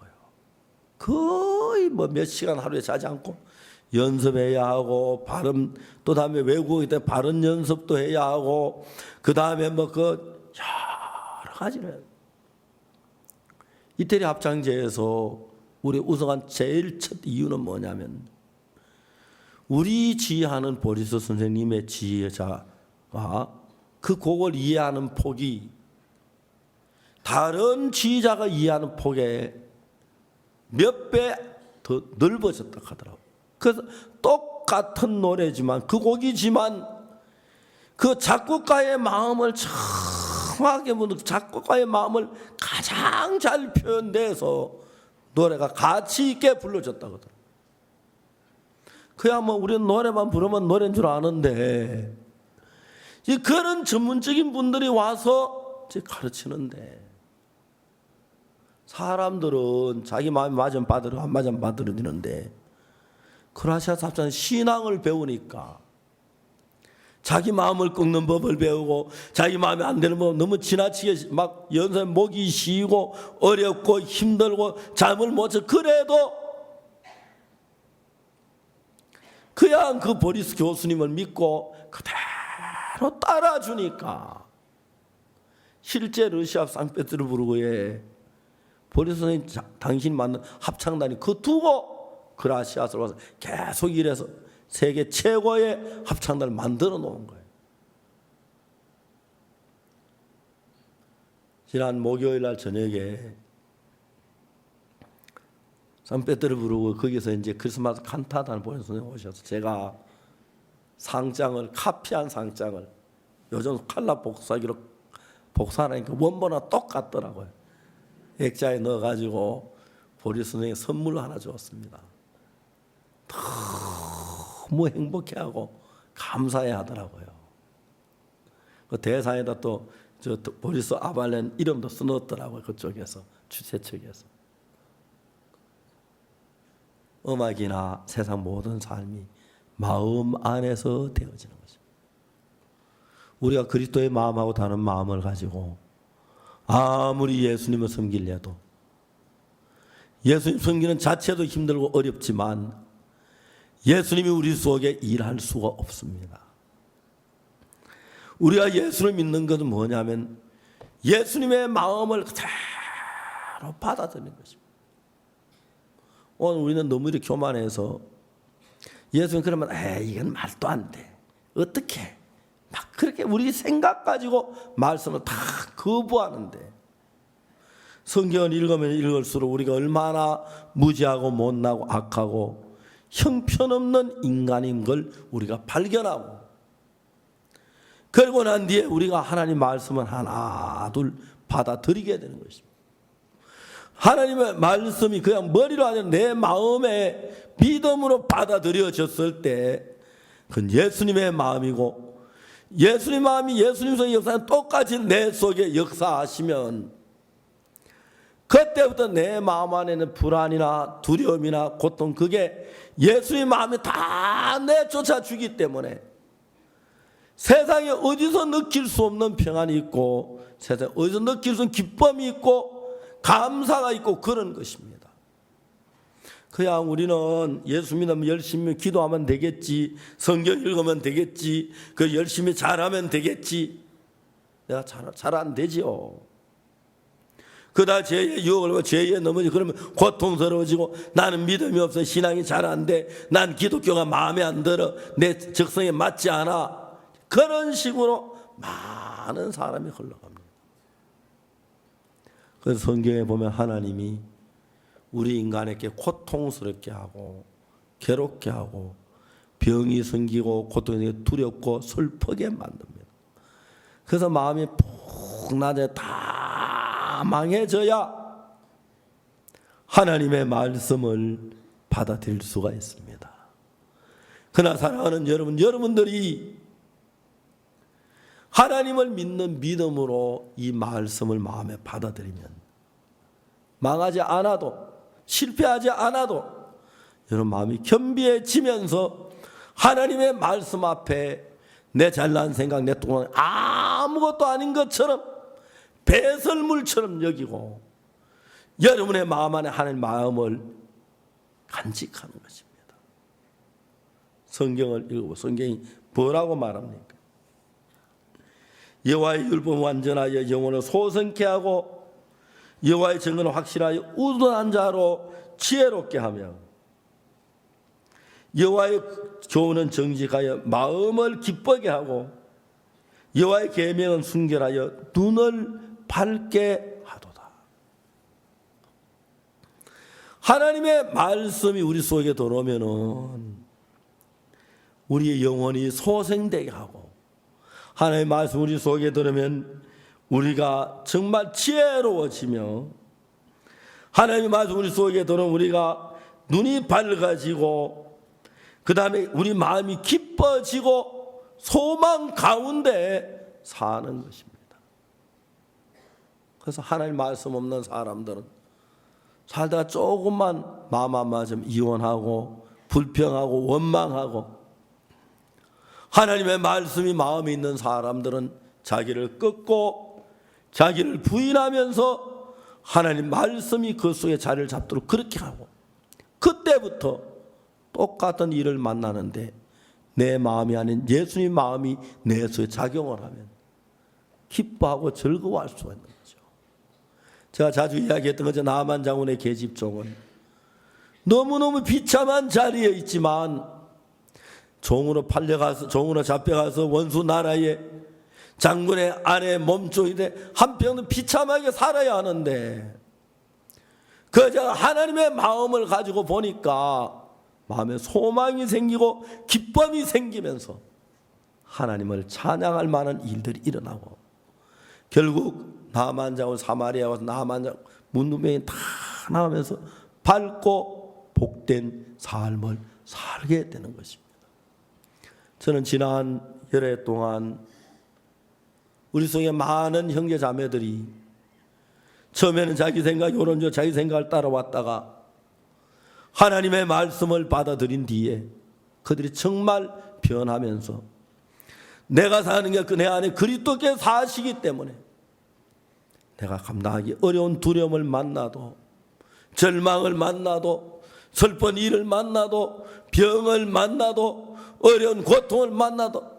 거의 뭐 몇 시간 하루에 자지 않고 연습해야 하고 발음 또 다음에 외국어일 때 발음 연습도 해야 하고 그 다음에 뭐 그 여러 가지를 해요. 이태리 합창제에서 우리 우승한 제일 첫 이유는 뭐냐면 우리 지휘하는 보리스 선생님의 지휘자가 그 곡을 이해하는 폭이 다른 지휘자가 이해하는 폭에 몇 배 더 넓어졌다 하더라고요. 그래서 똑같은 노래지만 그 곡이지만 그 작곡가의 마음을 정확하게 묻는 작곡가의 마음을 가장 잘 표현돼서 노래가 가치 있게 불러졌다 하더라고요. 그야 뭐 우리는 노래만 부르면 노래인 줄 아는데 그런 전문적인 분들이 와서 가르치는데 사람들은 자기 마음이 맞으면 받으려 안 맞으면 받으려는데 크라시아 합창은 신앙을 배우니까 자기 마음을 꺾는 법을 배우고 자기 마음에 안 되는 법 너무 지나치게 막 연세 목이 쉬고 어렵고 힘들고 잠을 못 자. 그래도 그냥 그 보리스 교수님을 믿고 그대로 따라주니까 실제 러시아 상페테르부르크에 보리스 선생님 당신이 만든 합창단이 그 두고 그라시아스로 와서 계속 일해서 세계 최고의 합창단을 만들어 놓은 거예요. 지난 목요일 날 저녁에 상페테르부르크 거기서 이제 크리스마스 칸타타를 보는 선생님 오셔서 제가 상장을 카피한 상장을 요즘 칼라 복사기로 복사하니까 원본과 똑같더라고요. 액자에 넣어가지고 보리스 선생님 선물로 하나 주었습니다. 너무 행복해하고 감사해하더라고요. 그 대사에다 또 저 보리스 아발렌 이름도 써넣었더라고요. 그쪽에서 주최 측에서. 음악이나 세상 모든 삶이 마음 안에서 되어지는 거죠. 우리가 그리스도의 마음하고 다른 마음을 가지고 아무리 예수님을 섬기려도 예수님 섬기는 자체도 힘들고 어렵지만 예수님이 우리 속에 일할 수가 없습니다. 우리가 예수를 믿는 것은 뭐냐면 예수님의 마음을 그대로 받아들이는 것입니다. 오늘 우리는 너무 이렇게 교만해서 예수님 그러면 이건 말도 안 돼. 어떻게? 막 그렇게 우리 생각 가지고 말씀을 다 거부하는데 성경을 읽으면 읽을수록 우리가 얼마나 무지하고 못나고 악하고 형편없는 인간인 걸 우리가 발견하고 그러고 난 뒤에 우리가 하나님 말씀을 하나 둘 받아들이게 되는 것입니다. 하나님의 말씀이 그냥 머리로 아니라 내 마음에 믿음으로 받아들여졌을 때 그건 예수님의 마음이고 예수님 마음이 예수님의 역사는 똑같이 내 속에 역사하시면 그때부터 내 마음 안에는 불안이나 두려움이나 고통 그게 예수님의 마음이 다 내쫓아주기 때문에 세상에 어디서 느낄 수 없는 평안이 있고 세상에 어디서 느낄 수 없는 기쁨이 있고 감사가 있고 그런 것입니다. 그냥 우리는 예수 믿으면 열심히 기도하면 되겠지, 성경 읽으면 되겠지, 그 열심히 잘하면 되겠지. 내가 잘 안 되지요. 그다 죄의 유혹을 받고 죄에 넘어지고 그러면 고통스러워지고 나는 믿음이 없어 신앙이 잘 안 돼. 난 기독교가 마음에 안 들어. 내 적성에 맞지 않아. 그런 식으로 많은 사람이 흘러갑니다. 그래서 성경에 보면 하나님이 우리 인간에게 고통스럽게 하고 괴롭게 하고 병이 생기고 고통이 두렵고 슬프게 만듭니다. 그래서 마음이 푹 낮에 다 망해져야 하나님의 말씀을 받아들일 수가 있습니다. 그러나 사랑하는 여러분들이 하나님을 믿는 믿음으로 이 말씀을 마음에 받아들이면 망하지 않아도 실패하지 않아도 여러분 마음이 겸비해지면서 하나님의 말씀 앞에 내 잘난 생각, 내 뚱한 아무것도 아닌 것처럼 배설물처럼 여기고 여러분의 마음 안에 하나님의 마음을 간직하는 것입니다. 성경을 읽고 성경이 뭐라고 말합니까? 여호와의 율법은 완전하여 영혼을 소성케 하고 여호와의 증거는 확실하여 우둔한 자로 지혜롭게 하며 여호와의 교훈은 정직하여 마음을 기쁘게 하고 여호와의 계명은 순결하여 눈을 밝게 하도다. 하나님의 말씀이 우리 속에 들어오면은 우리의 영혼이 소생되게 하고 하나님의 말씀 우리 속에 들으면 우리가 정말 지혜로워지며 하나님의 말씀 우리 속에 들으면 우리가 눈이 밝아지고 그 다음에 우리 마음이 기뻐지고 소망 가운데 사는 것입니다. 그래서 하나님 말씀 없는 사람들은 살다가 조금만 마음 안 맞으면 이혼하고 불평하고 원망하고 하나님의 말씀이 마음에 있는 사람들은 자기를 꺾고 자기를 부인하면서 하나님 말씀이 그 속에 자리를 잡도록 그렇게 하고, 그때부터 똑같은 일을 만나는데 내 마음이 아닌 예수님 마음이 내 속에 작용을 하면 기뻐하고 즐거워할 수가 있는 거죠. 제가 자주 이야기했던 거죠. 나만 장군의 계집종은 너무너무 비참한 자리에 있지만 종으로 잡혀가서 원수 나라에 장군의 아내 몸종인데 한평은 비참하게 살아야 하는데, 그저 하나님의 마음을 가지고 보니까 마음에 소망이 생기고 기쁨이 생기면서 하나님을 찬양할 만한 일들이 일어나고, 결국 나만 장군 사마리아 와서 나만 장군 문둥병이 다 나오면서 밝고 복된 삶을 살게 되는 것입니다. 저는 지난 열해 동안 우리 속에 많은 형제 자매들이 처음에는 자기 생각, 요런저 자기 생각을 따라왔다가 하나님의 말씀을 받아들인 뒤에 그들이 정말 변하면서 내가 사는 게 내 안에 그리스도께 사시기 때문에 내가 감당하기 어려운 두려움을 만나도, 절망을 만나도, 슬픈 일을 만나도, 병을 만나도, 어려운 고통을 만나도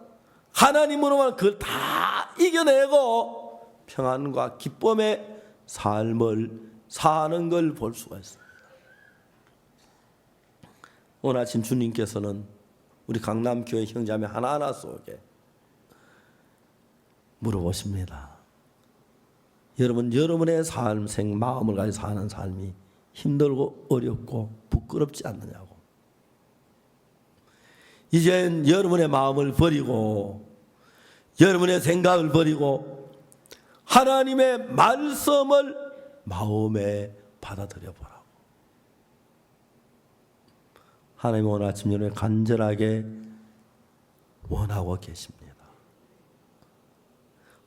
하나님으로만 그걸 다 이겨내고 평안과 기쁨의 삶을 사는 걸 볼 수가 있습니다. 오늘 아침 주님께서는 우리 강남교회 형제자매 하나하나 속에 물어보십니다. 여러분, 여러분의 삶, 마음을 가지고 사는 삶이 힘들고 어렵고 부끄럽지 않느냐고. 이젠 여러분의 마음을 버리고 여러분의 생각을 버리고 하나님의 말씀을 마음에 받아들여 보라고. 하나님 오늘 아침 여러분이 간절하게 원하고 계십니다.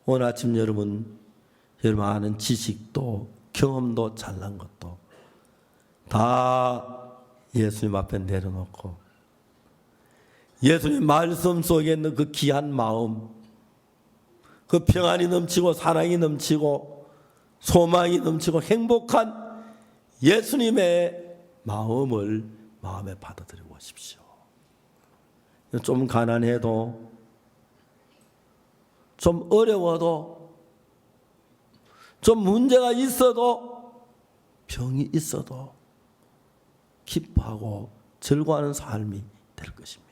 오늘 아침 여러분 아는 지식도 경험도 잘난 것도 다 예수님 앞에 내려놓고 예수님 말씀 속에 있는 그 귀한 마음, 그 평안이 넘치고 사랑이 넘치고 소망이 넘치고 행복한 예수님의 마음을 마음에 받아들이고 오십시오. 좀 가난해도, 좀 어려워도, 좀 문제가 있어도, 병이 있어도 기뻐하고 즐거워하는 삶이 될 것입니다.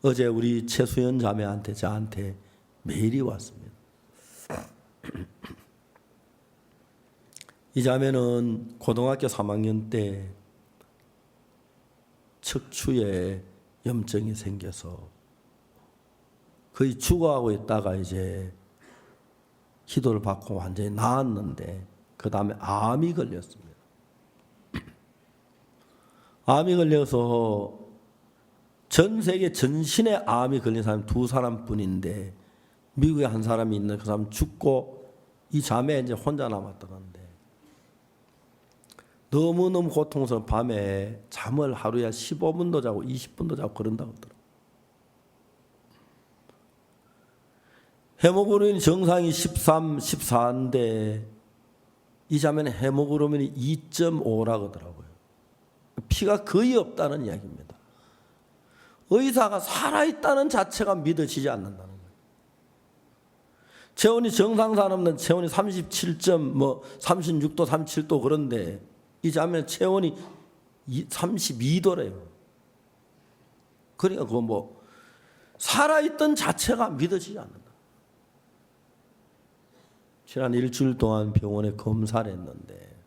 어제 우리 최수연 자매한테 저한테 메일이 왔습니다. 이 자매는 고등학교 3학년 때 척추에 염증이 생겨서 거의 죽어가고 있다가 이제 기도를 받고 완전히 나았는데 그 다음에 암이 걸렸습니다. 암이 걸려서 전 세계 전신에 암이 걸린 사람이 2사람뿐인데 미국에 한 사람이 있는 그 사람 죽고 이 자매 이제 혼자 남았다는데 너무너무 고통스러운 밤에 잠을 하루에 15분도 자고 20분도 자고 그런다고 하더라고요. 헤모글로빈 정상이 13, 14인데 이 자매는 헤모글로빈이 2.5라고 하더라고요. 피가 거의 없다는 이야기입니다. 의사가 살아있다는 자체가 믿어지지 않는다는 거예요. 체온이 정상 사람은 체온이 36도, 37도 그런데 이 자매는 체온이 32도래요. 그러니까 그거 살아있던 자체가 믿어지지 않는다. 지난 일주일 동안 병원에 검사를 했는데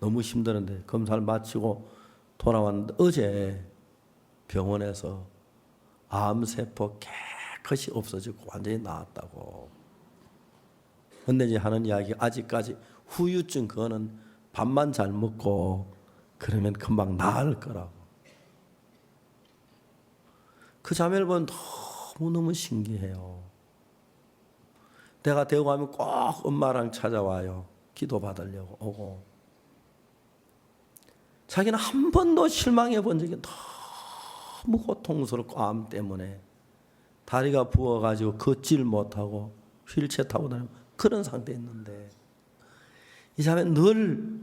너무 힘드는데 검사를 마치고 돌아왔는데 어제 병원에서 암세포 깨끗이 없어지고 완전히 나았다고. 근데 이제 하는 이야기 아직까지 후유증 그거는 밥만 잘 먹고 그러면 금방 나을 거라고. 그 자매를 보면 너무너무 신기해요. 내가 대구 가면 꼭 엄마랑 찾아와요. 기도 받으려고 오고. 자기는 한 번도 실망해 본 적이 너무 고통스럽고 암 때문에 다리가 부어가지고 걷질 못하고 휠체어 타고 다니고 그런 상태였는데 이 자매는 늘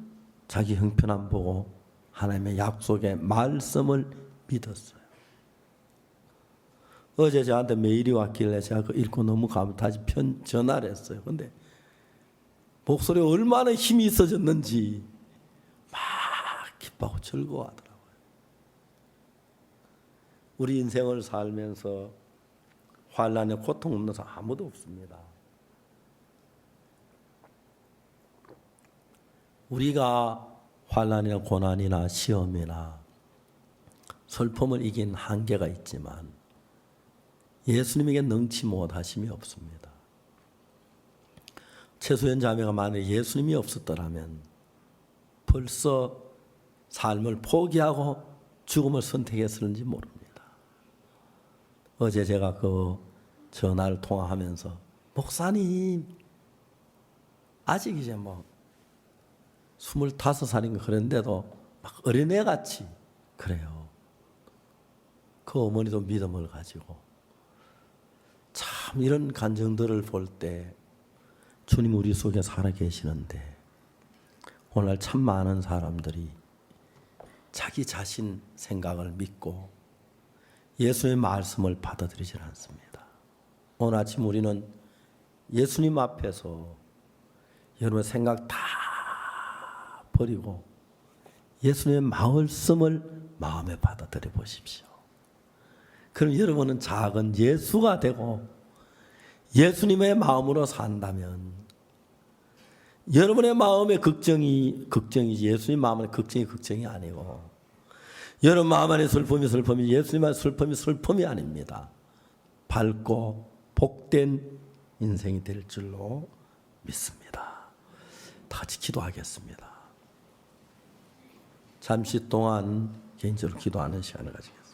자기 형편안 보고 하나님의 약속의 말씀을 믿었어요. 어제 저한테 메일이 왔길래 제가 그거 읽고 너무 다시 전화를 했어요. 근데 목소리에 얼마나 힘이 있어졌는지 막 기뻐하고 즐거워하더라고요. 우리 인생을 살면서 환난에 고통 없는 사람 아무도 없습니다. 우리가 환난이나 고난이나 시험이나 슬픔을 이긴 한계가 있지만 예수님에게 능치 못하심이 없습니다. 최수연 자매가 만약에 예수님이 없었더라면 벌써 삶을 포기하고 죽음을 선택했을지 모릅니다. 어제 제가 그 전화를 통화하면서 목사님 아직 이제 25살인가 그런데도 막 어린애같이 그래요. 그 어머니도 믿음을 가지고 참 이런 간증들을 볼 때 주님 우리 속에 살아 계시는데 오늘 참 많은 사람들이 자기 자신 생각을 믿고 예수의 말씀을 받아들이질 않습니다. 오늘 아침 우리는 예수님 앞에서 여러분의 생각 다 버리고 예수님의 말씀을 마음에 받아들여 보십시오. 그럼 여러분은 작은 예수가 되고 예수님의 마음으로 산다면 여러분의 마음의 걱정이지 예수님 마음의 걱정이 아니고 여러분 마음 안에 슬픔이 예수님의 슬픔이 아닙니다. 밝고 복된 인생이 될 줄로 믿습니다. 다 같이 기도하겠습니다. 잠시 동안 개인적으로 기도하는 시간을 가지겠습니다.